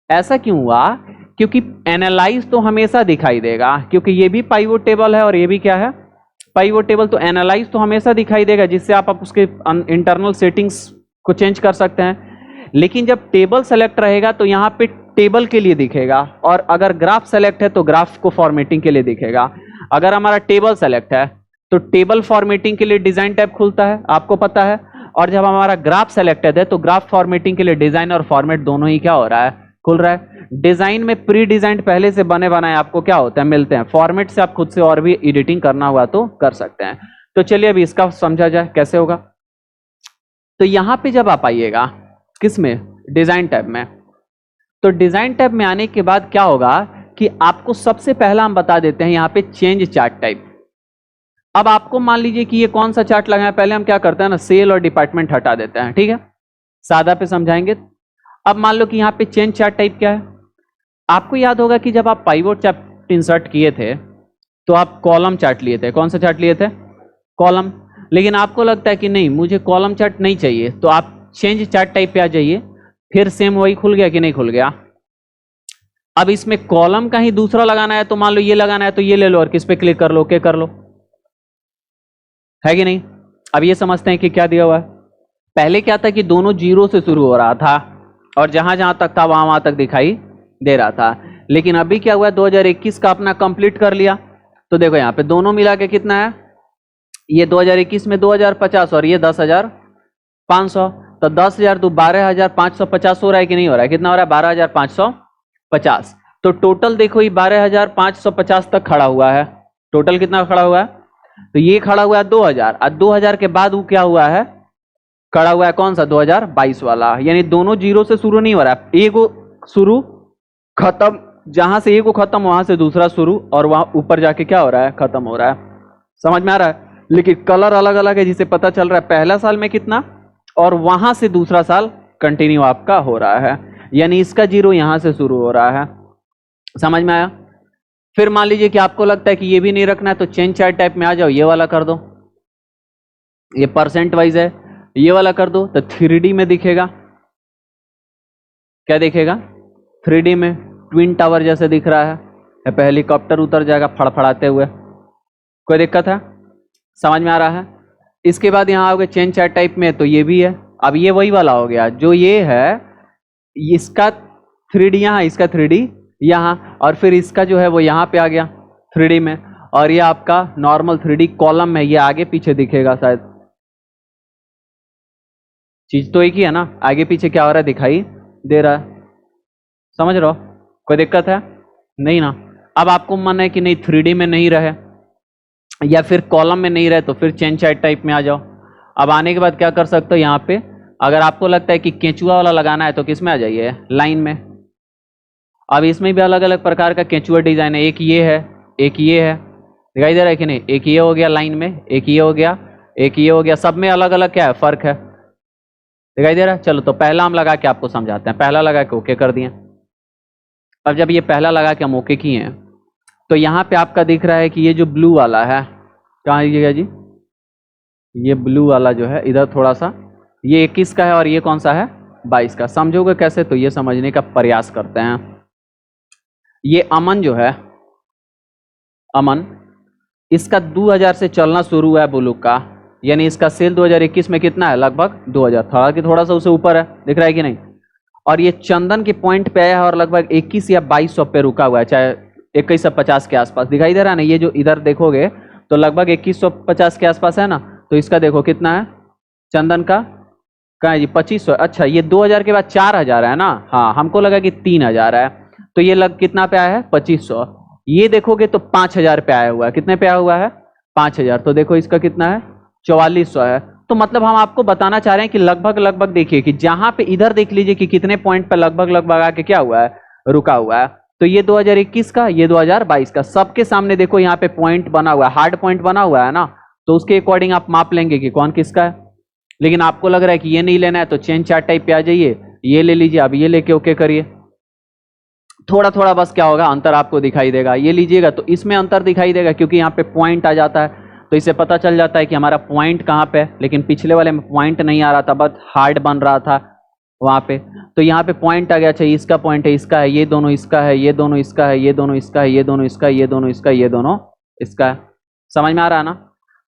ऐसा क्यों हुआ, क्योंकि एनालाइज तो हमेशा दिखाई देगा, क्योंकि ये भी पाइवोट टेबल है और ये भी क्या है, पाइवोट टेबल। तो एनालाइज तो हमेशा दिखाई देगा, जिससे आप उसके इंटरनल सेटिंग्स को चेंज कर सकते हैं। लेकिन जब टेबल सेलेक्ट रहेगा तो यहाँ पे टेबल के लिए दिखेगा, और अगर ग्राफ सेलेक्ट है तो ग्राफ को फॉर्मेटिंग के लिए दिखेगा। अगर हमारा टेबल सेलेक्ट है तो टेबल फॉर्मेटिंग के लिए डिजाइन टैब खुलता है, आपको पता है। और जब हमारा ग्राफ सेलेक्टेड है तो ग्राफ फॉर्मेटिंग के लिए डिजाइन और फॉर्मेट दोनों ही क्या हो रहा है, खुल रहा है। डिजाइन में प्री डिजाइन पहले से बने बनाए आपको क्या होता है, मिलते हैं। फॉर्मेट से आप खुद से और भी एडिटिंग करना हुआ तो कर सकते हैं। तो चलिए अभी इसका समझा जाए कैसे होगा। तो यहां पे जब आप आइएगा किस में, डिजाइन टैब में, तो डिजाइन टैब में आने के बाद क्या होगा कि आपको सबसे पहला हम बता देते हैं यहाँ पे चेंज चार्ट टाइप। अब आपको मान लीजिए कि ये कौन सा चार्ट लगाए, पहले हम क्या करते हैं ना, सेल और डिपार्टमेंट हटा देते हैं, ठीक है, सादा पे समझाएंगे। अब मान लो कि यहाँ पे चेंज चार्ट टाइप क्या है। आपको याद होगा कि जब आप पाइवोट चार्ट इंसर्ट किए थे तो आप कॉलम चार्ट लिए थे। कौन सा चार्ट लिए थे, कॉलम। लेकिन आपको लगता है कि नहीं मुझे कॉलम चार्ट नहीं चाहिए, तो आप चेंज चार्ट टाइप पे आ जाइए। फिर सेम वही खुल गया कि नहीं खुल गया। अब इसमें कॉलम का ही दूसरा लगाना है, तो मान लो ये लगाना है तो ये ले लो और किस पे क्लिक कर लो, ओके कर लो, है कि नहीं। अब ये समझते हैं कि क्या दिया हुआ है। पहले क्या था कि दोनों जीरो से शुरू हो रहा था और जहां जहां तक था वहां वहां तक दिखाई दे रहा था। लेकिन अभी क्या हुआ है, 2021 का अपना कंप्लीट कर लिया। तो देखो यहाँ पे दोनों मिला के कितना है, ये 2021 में 2050 और ये 10,500। तो 10,000 तो 12,550 हो रहा है कि नहीं हो रहा है, कितना हो रहा है, 12,550। तो टोटल देखो ये 12,550 तक खड़ा हुआ है। टोटल कितना खड़ा हुआ है, तो ये खड़ा हुआ है 2,000 और 2,000 के बाद वो क्या हुआ है, खड़ा हुआ है कौन सा, 2022 वाला। यानी दोनों जीरो से शुरू नहीं हो रहा है, एक शुरू खत्म, जहां से एक खत्म वहां से दूसरा शुरू और वहां ऊपर जाके क्या हो रहा है, खत्म हो रहा है। समझ में आ रहा है। लेकिन कलर अलग अलग है, जिसे पता चल रहा है पहला साल में कितना और वहां से दूसरा साल कंटिन्यू आपका हो रहा है। यानी इसका जीरो यहां से शुरू हो रहा है। समझ में आया। फिर मान लीजिए कि आपको लगता है कि ये भी नहीं रखना है, तो चेंज चार्ट टाइप में आ जाओ, ये वाला कर दो, ये परसेंट वाइज है, ये वाला कर दो। तो 3D में दिखेगा, क्या दिखेगा, 3D में ट्विन टावर जैसे दिख रहा है, या पे हेलीकॉप्टर उतर जाएगा फड़फड़ाते हुए। कोई दिक्कत है, समझ में आ रहा है। इसके बाद यहाँ आओगे चेंज चार्ट टाइप में, तो ये भी है। अब ये वही वाला हो गया जो ये है, इसका 3D यहाँ, इसका 3D यहाँ, और फिर इसका जो है वो यहाँ पे आ गया 3D में। और ये आपका नॉर्मल 3D कॉलम में, ये आगे पीछे दिखेगा शायद, चीज तो एक ही है ना, आगे पीछे क्या हो रहा है दिखाई दे रहा है। समझ रहे हो, कोई दिक्कत है नहीं ना। अब आपको मन है कि नहीं 3D में नहीं रहे या फिर कॉलम में नहीं रहे, तो फिर चेंज चार्ट टाइप में आ जाओ। अब आने के बाद क्या कर सकते हो, यहाँ पे अगर आपको लगता है कि केंचुआ वाला लगाना है तो किस में आ जाइए, लाइन में। अब इसमें भी अलग अलग प्रकार का केंचुआ डिजाइन है, एक ये है, एक ये है, दिखाई दे रहा है कि नहीं। एक ये हो गया लाइन में, एक ये हो गया, एक ये हो गया, सब में अलग अलग क्या है, फर्क है, दिखाई दे रहा है। चलो तो पहला हम लगा के आपको समझाते हैं। पहला लगा के ओके कर दिए। अब जब ये पहला लगा के हम ओके किए हैं, तो यहाँ पे आपका दिख रहा है कि ये जो ब्लू वाला है, कहाँ लीजिएगा जी, ये ब्लू वाला जो है इधर थोड़ा सा, ये 21 का है और ये कौन सा है, 22 का। समझोगे कैसे, तो ये समझने का प्रयास करते हैं। ये अमन जो है, अमन, इसका 2000 से चलना शुरू हुआ है ब्लू का, यानी इसका सेल 2021 में कितना है, लगभग 2000, थोड़ा सा उसे ऊपर है, दिख रहा है कि नहीं। और ये चंदन के पॉइंट पे आया है और लगभग 21 या 2200 पे रुका हुआ है, चाहे 2150 के आसपास, दिखाई दे रहा है ना। ये जो इधर देखोगे तो लगभग 2150 के आसपास है ना। तो इसका देखो कितना है, चंदन का कहाँ है जी, 2500। अच्छा, ये 2000 के बाद 4000 है ना, हाँ हमको लगा कि 3000 है। तो ये लग कितना पे आया है, 2500। ये देखोगे तो 5000 पे आया हुआ है, कितने पे आया हुआ है, 5000। तो देखो इसका कितना है, 4400 है। तो मतलब हम आपको बताना चाह रहे हैं कि लगभग लगभग देखिए कि जहां पे इधर देख लीजिए कि कितने पॉइंट पे लगभग लगभग आके क्या हुआ है, रुका हुआ है। तो ये 2021 का, ये 2022 का, सबके सामने देखो यहाँ पे पॉइंट बना हुआ है, हार्ड पॉइंट बना हुआ है ना। तो उसके अकॉर्डिंग आप माप लेंगे कि कौन किसका है। लेकिन आपको लग रहा है कि ये नहीं लेना है, तो चेंज चार्ट टाइप पे आ जाइए, ये ले लीजिए। अब ये लेके ओके करिए। थोड़ा थोड़ा बस क्या होगा, अंतर आपको दिखाई देगा। ये लीजिएगा तो इसमें अंतर दिखाई देगा, क्योंकि यहाँ पे पॉइंट आ जाता है, तो इससे पता चल जाता है कि हमारा पॉइंट कहाँ पे है। लेकिन पिछले वाले में पॉइंट नहीं आ रहा था, बस हार्ड बन रहा था वहाँ पे। तो यहाँ पे पॉइंट आ गया, चाहिए इसका पॉइंट है, इसका है, ये दोनों इसका है, ये दोनों इसका है, ये दोनों इसका है, ये दोनों इसका है, ये दोनों इसका है, ये दोनों इसका है। समझ में आ रहा है ना।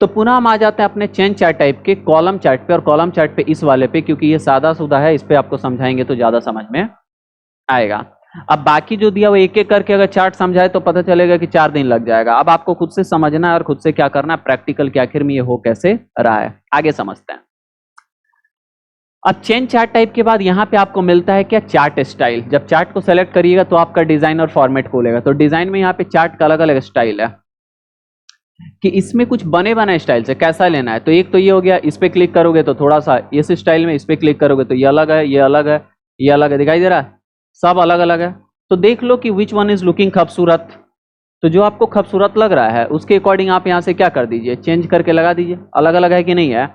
तो पुनः हम आ जाते हैं अपने चेंज चार्ट टाइप के कॉलम चार्ट पे, और कॉलम चार्ट पे इस वाले पे, क्योंकि ये सादा सुदा है, इस पे आपको समझाएंगे तो ज्यादा समझ में आएगा। अब बाकी जो दिया वो एक एक करके अगर चार्ट समझाए तो पता चलेगा कि 4 दिन लग जाएगा। अब आपको खुद से समझना है और खुद से क्या करना है, प्रैक्टिकल के आखिर में ये हो कैसे रहा है, आगे समझते हैं। अब चेंज चार्ट टाइप के बाद यहाँ पे आपको मिलता है क्या, चार्ट स्टाइल। जब चार्ट को सेलेक्ट करिएगा तो आपका डिजाइन और फॉर्मेट खोलेगा। तो डिजाइन में यहाँ पे चार्ट का अलग अलग स्टाइल है कि इसमें कुछ बने बनाए स्टाइल से कैसा लेना है। तो एक तो ये हो गया, इस पे क्लिक करोगे तो थोड़ा सा इस स्टाइल में, इस पे क्लिक करोगे तो ये अलग है, ये अलग है, ये अलग है, दिखाई दे रहा है, सब अलग अलग है। तो देख लो कि विच वन इज लुकिंग खूबसूरत। तो जो आपको खूबसूरत लग रहा है उसके अकॉर्डिंग आप यहाँ से क्या कर दीजिए, चेंज करके लगा दीजिए। अलग अलग है कि नहीं है,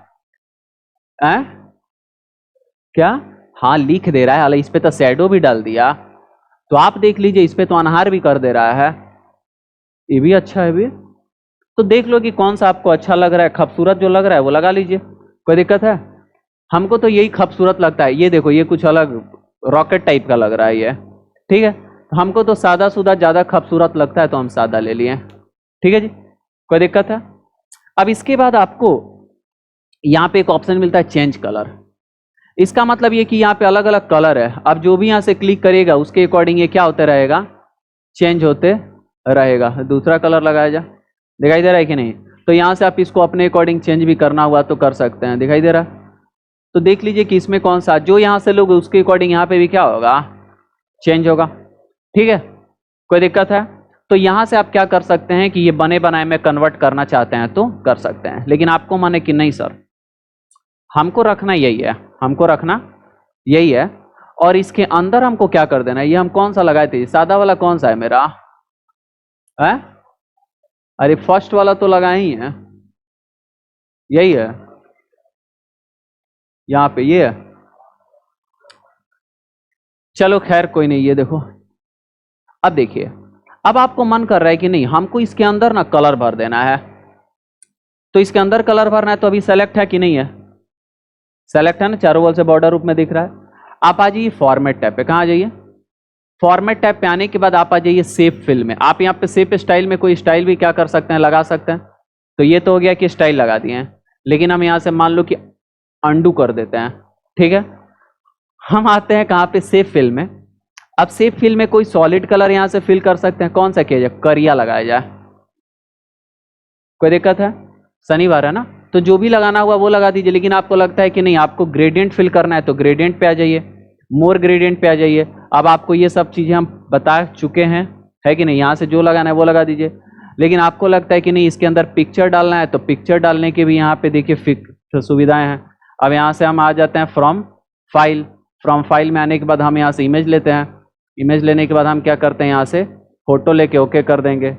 क्या, हाँ लिख दे रहा है। हालांकि इस पे तो शैडो भी डाल दिया, तो आप देख लीजिए इस पे तो अनहार भी कर दे रहा है, ये भी अच्छा है भी। तो देख लो कि कौन सा आपको अच्छा लग रहा है, खूबसूरत जो लग रहा है वो लगा लीजिए, कोई दिक्कत है। हमको तो यही खूबसूरत लगता है, ये देखो ये कुछ अलग रॉकेट टाइप का लग रहा है ये, ठीक है। हमको तो सादा सुदा ज़्यादा खूबसूरत लगता है तो हम सादा ले लिए, ठीक है जी, कोई दिक्कत है। अब इसके बाद आपको यहाँ पे एक ऑप्शन मिलता है चेंज कलर। इसका मतलब ये कि यहाँ पे अलग अलग कलर है। अब जो भी यहाँ से क्लिक करिएगा उसके अकॉर्डिंग ये क्या होते रहेगा, चेंज होते रहेगा। दूसरा कलर लगाया जा, दिखाई दे रहा है कि नहीं। तो यहाँ से आप इसको अपने अकॉर्डिंग चेंज भी करना हुआ तो कर सकते हैं, दिखाई दे रहा है। तो देख लीजिए कि इसमें कौन सा, जो यहाँ से लोग उसके अकॉर्डिंग यहाँ पे भी क्या होगा, चेंज होगा, ठीक है, कोई दिक्कत है। तो यहाँ से आप क्या कर सकते हैं कि ये बने बनाए में कन्वर्ट करना चाहते हैं तो कर सकते हैं, लेकिन आपको माने कि नहीं सर हमको रखना यही है, हमको रखना यही है। और इसके अंदर हमको क्या कर देना है, ये हम कौन सा लगाए थे, सादा वाला कौन सा है मेरा है? अरे फर्स्ट वाला तो लगाए ही है, यही है, यहाँ पे ये है। चलो खैर कोई नहीं, ये देखो। अब देखिए, अब आपको मन कर रहा है कि नहीं हमको इसके अंदर ना कलर भर देना है, तो इसके अंदर कलर भरना है। तो अभी सेलेक्ट है कि नहीं है, सेलेक्ट है ना, चारों वॉल से बॉर्डर रूप में दिख रहा है। आप आ जाइए फॉर्मेट टैब पे, कहाँ आ जाइए, फॉर्मेट टैब पे आने के बाद आप आ जाइए सेव फिल में। आप यहाँ पे सेव स्टाइल में कोई स्टाइल भी क्या कर सकते हैं, लगा सकते हैं। तो ये तो हो गया कि स्टाइल लगा दिए हैं, लेकिन हम यहाँ से मान लो कि अंडू कर देते हैं, ठीक है। हम आते हैं कहाँ पे, सेव फिल में। अब सेव फिल में कोई सॉलिड कलर यहाँ से फिल कर सकते हैं, कौन सा किया जाए, करिया लगाया जाए, कोई दिक्कत है, शनिवार है ना। तो जो भी लगाना हुआ वो लगा दीजिए। लेकिन आपको लगता है कि नहीं आपको ग्रेडियंट फिल करना है तो ग्रेडियंट पे आ जाइए, मोर ग्रेडियंट पे आ जाइए। अब आपको ये सब चीज़ें हम बता चुके हैं, है कि नहीं, यहाँ से जो लगाना है वो लगा दीजिए। लेकिन आपको लगता है कि नहीं इसके अंदर पिक्चर डालना है तो पिक्चर डालने की भी यहाँ पे देखिए सुविधाएं हैं। अब यहाँ से हम आ जाते हैं फ्रॉम फाइल। फ्रॉम फाइल में आने के बाद हम यहाँ से इमेज लेते हैं। इमेज लेने के बाद हम क्या करते हैं, यहाँ से फोटो लेके ओके कर देंगे।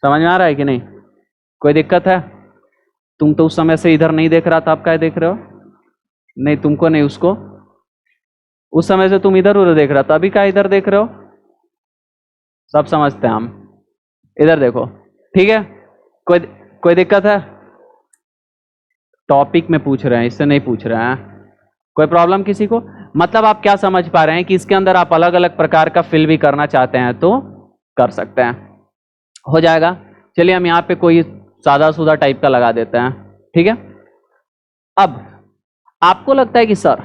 समझ में आ रहा है कि नहीं, कोई दिक्कत है। तुम तो उस समय से इधर नहीं देख रहा था, आप क्या देख रहे हो, नहीं तुमको नहीं उसको, उस समय से तुम इधर उधर देख रहा था, अभी क्या इधर देख रहे हो, सब समझते हैं हम, इधर देखो, ठीक है। कोई दिक्कत है, टॉपिक में पूछ रहे हैं, इससे नहीं पूछ रहे हैं। कोई प्रॉब्लम किसी को, मतलब आप क्या समझ पा रहे हैं कि इसके अंदर आप अलग अलग प्रकार का फिल भी करना चाहते हैं तो कर सकते हैं, हो जाएगा। चलिए हम यहाँ पे कोई सादा सुदा टाइप का लगा देते हैं, ठीक है। अब आपको लगता है कि सर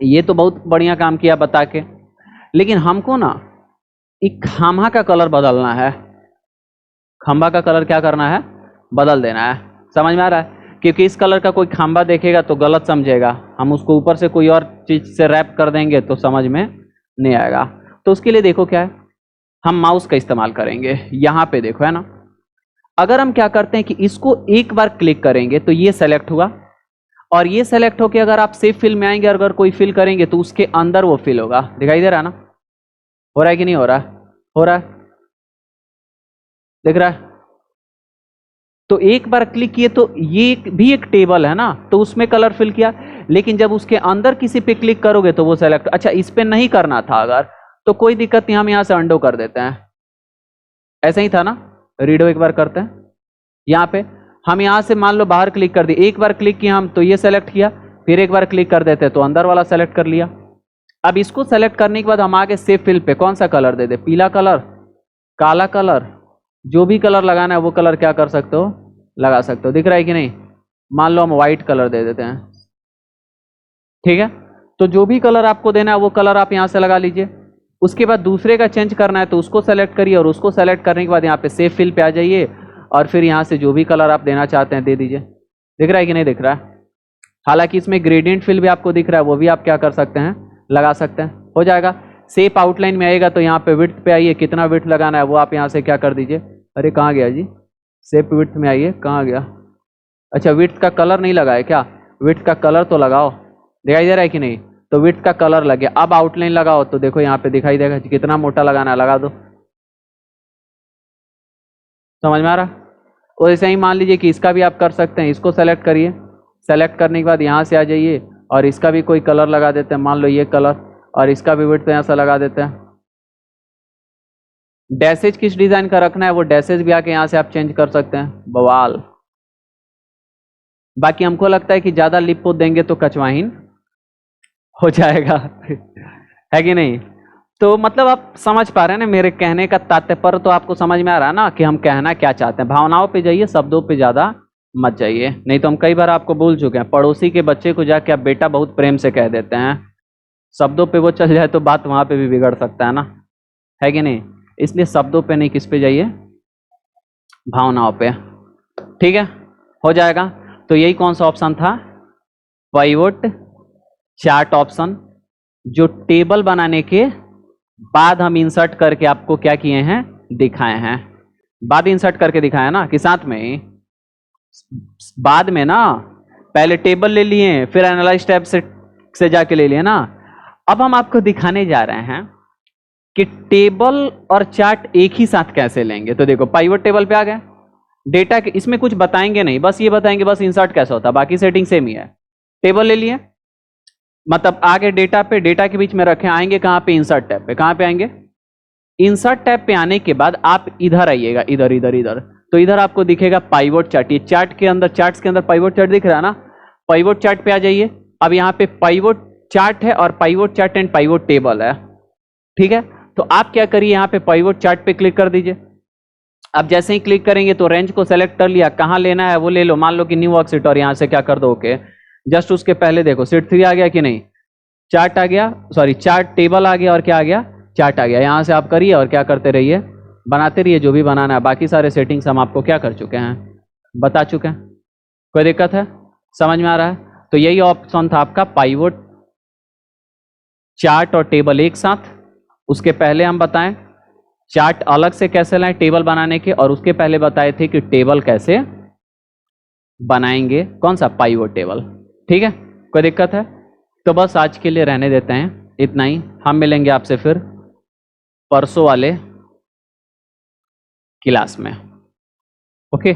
ये तो बहुत बढ़िया काम किया बता के, लेकिन हमको ना एक खंभा का कलर बदलना है, खंभा का कलर क्या करना है, बदल देना है। समझ में आ रहा है, क्योंकि इस कलर का कोई खंभा देखेगा तो गलत समझेगा, हम उसको ऊपर से कोई और चीज से रैप कर देंगे तो समझ में नहीं आएगा। तो उसके लिए देखो क्या है, हम माउस का इस्तेमाल करेंगे। यहाँ पे देखो है ना, अगर हम क्या करते हैं कि इसको एक बार क्लिक करेंगे तो ये सेलेक्ट हुआ, और ये सेलेक्ट होके अगर आप सेव फिल में आएंगे, अगर कोई फिल करेंगे तो उसके अंदर वो फिल होगा, दिखाई दे रहा है ना, हो रहा है कि नहीं हो रहा है, हो रहा है, दिख रहा है। तो एक बार क्लिक किए तो ये भी एक टेबल है ना, तो उसमें कलर फिल किया, लेकिन जब उसके अंदर किसी पे क्लिक करोगे तो वो सेलेक्ट, अच्छा इस पे नहीं करना था अगर, तो कोई दिक्कत नहीं, हम यहां से अंडो कर देते हैं, ऐसा ही था ना, रीडो एक बार करते हैं। यहाँ पे हम यहाँ से मान लो बाहर क्लिक कर दिए, एक बार क्लिक किया हम तो ये सेलेक्ट किया, फिर एक बार क्लिक कर देते तो अंदर वाला सेलेक्ट कर लिया। अब इसको सेलेक्ट करने के बाद हम आगे सेव फिल पे कौन सा कलर दे दे, पीला कलर, काला कलर, जो भी कलर लगाना है वो कलर क्या कर सकते हो, लगा सकते हो, दिख रहा है कि नहीं। मान लो हम व्हाइट कलर दे देते हैं, ठीक है। तो जो भी कलर आपको देना है वो कलर आप यहाँ से लगा लीजिए। उसके बाद दूसरे का चेंज करना है तो उसको सेलेक्ट करिए, और उसको सेलेक्ट करने के बाद यहाँ पे सेव फिल पे आ जाइए, और फिर यहाँ से जो भी कलर आप देना चाहते हैं दे दीजिए, दिख रहा है कि नहीं दिख रहा है? हालांकि इसमें ग्रेडियंट फिल भी आपको दिख रहा है, वो भी आप क्या कर सकते हैं, लगा सकते हैं, हो जाएगा। शेप आउटलाइन में आएगा तो यहाँ पे विड्थ पे आइए, कितना विड्थ लगाना है वो आप यहाँ से क्या कर दीजिए। अरे कहाँ गया जी, शेप विड्थ में आइए, कहाँ गया? अच्छा विड्थ का कलर नहीं लगा है क्या? विड्थ का कलर तो लगाओ, दिखाई दे रहा है कि नहीं? तो विड्थ का कलर लग गया। अब आउटलाइन लगाओ तो देखो यहाँ पे दिखाई देगा कितना मोटा लगाना है, लगा दो। समझ में आ रहा? और ऐसे ही मान लीजिए कि इसका भी आप कर सकते हैं, इसको सेलेक्ट करिए, सेलेक्ट करने के बाद यहाँ से आ जाइए और इसका भी कोई कलर लगा देते हैं, मान लो ये कलर, और इसका भी विड्थ यहाँ से लगा देते हैं। डैसेज किस डिजाइन का रखना है वो डैसेज भी आके यहाँ से आप चेंज कर सकते हैं, बवाल। बाकी हमको लगता है कि ज्यादा लिपो देंगे तो कचवाहीन हो जाएगा है कि नहीं? तो मतलब आप समझ पा रहे हैं ना मेरे कहने का तात्पर्य, तो आपको समझ में आ रहा है ना कि हम कहना क्या चाहते हैं। भावनाओं पे जाइए, शब्दों पे ज्यादा मत जाइए, नहीं तो हम कई बार आपको बोल चुके हैं, पड़ोसी के बच्चे को जाके आप बेटा बहुत प्रेम से कह देते हैं, शब्दों पे वो चल जाए तो बात वहां पे भी बिगड़ सकता है ना, है कि नहीं? इसलिए शब्दों पे नहीं, किस पे जाइए, भावनाओं पे। ठीक है, हो जाएगा। तो यही कौन सा ऑप्शन था, पाइवोट चार्ट ऑप्शन, जो टेबल बनाने के बाद हम इंसर्ट करके आपको क्या किए हैं, दिखाए हैं। बाद इंसर्ट करके दिखाया ना कि साथ में ही? बाद में ना, पहले टेबल ले लिए फिर एनालाइज टैब से जाके ले लिए ना। अब हम आपको दिखाने जा रहे हैं कि टेबल और चार्ट एक ही साथ कैसे लेंगे। तो देखो पाइवट टेबल पे आ गए, डेटा के इसमें कुछ बताएंगे नहीं, बस ये बताएंगे बस इंसर्ट कैसा होता है, बाकी सेटिंग सेम ही है। टेबल ले लिए, मतलब आगे डेटा पे, डेटा के बीच में रखे, आएंगे कहां पे, इंसर्ट टैब पे। कहां पे आएंगे, इंसर्ट टैब पे आने के बाद आप इधर आइएगा, इधर इधर इधर, तो इधर आपको दिखेगा पाइवोट चार्ट। ये चार्ट के अंदर, चार्ट्स के अंदर पाइवोट चार्ट दिख रहा है ना, पाइवोट चार्ट पे आ जाइए। अब यहाँ पे पाइवोट चार्ट है और pivot chart and pivot table है, ठीक है? तो आप क्या करिए, यहाँ पे पाइवोट चार्ट पे क्लिक कर दीजिए। अब जैसे ही क्लिक करेंगे तो रेंज को सेलेक्ट कर लिया, कहाँ लेना है वो ले लो, मान लो कि न्यू वर्कशीट, और यहाँ से क्या कर दो, ओके। जस्ट उसके पहले देखो शीट 3 आ गया कि नहीं, चार्ट आ गया, सॉरी चार्ट टेबल आ गया, और क्या आ गया, चार्ट आ गया। यहाँ से आप करिए और क्या करते रहिए, बनाते रहिए जो भी बनाना है। बाकी सारे सेटिंग्स हम आपको क्या कर चुके हैं, बता चुके हैं। कोई दिक्कत है, समझ में आ रहा है? तो यही ऑप्शन था आपका, पाइवोट चार्ट और टेबल एक साथ। उसके पहले हम बताएं चार्ट अलग से कैसे लाएं टेबल बनाने के, और उसके पहले बताए थे कि टेबल कैसे बनाएंगे, कौन सा, पाइवोट टेबल। ठीक है, कोई दिक्कत है? तो बस आज के लिए रहने देते हैं, इतना ही। हम मिलेंगे आपसे फिर परसों वाले क्लास में, ओके।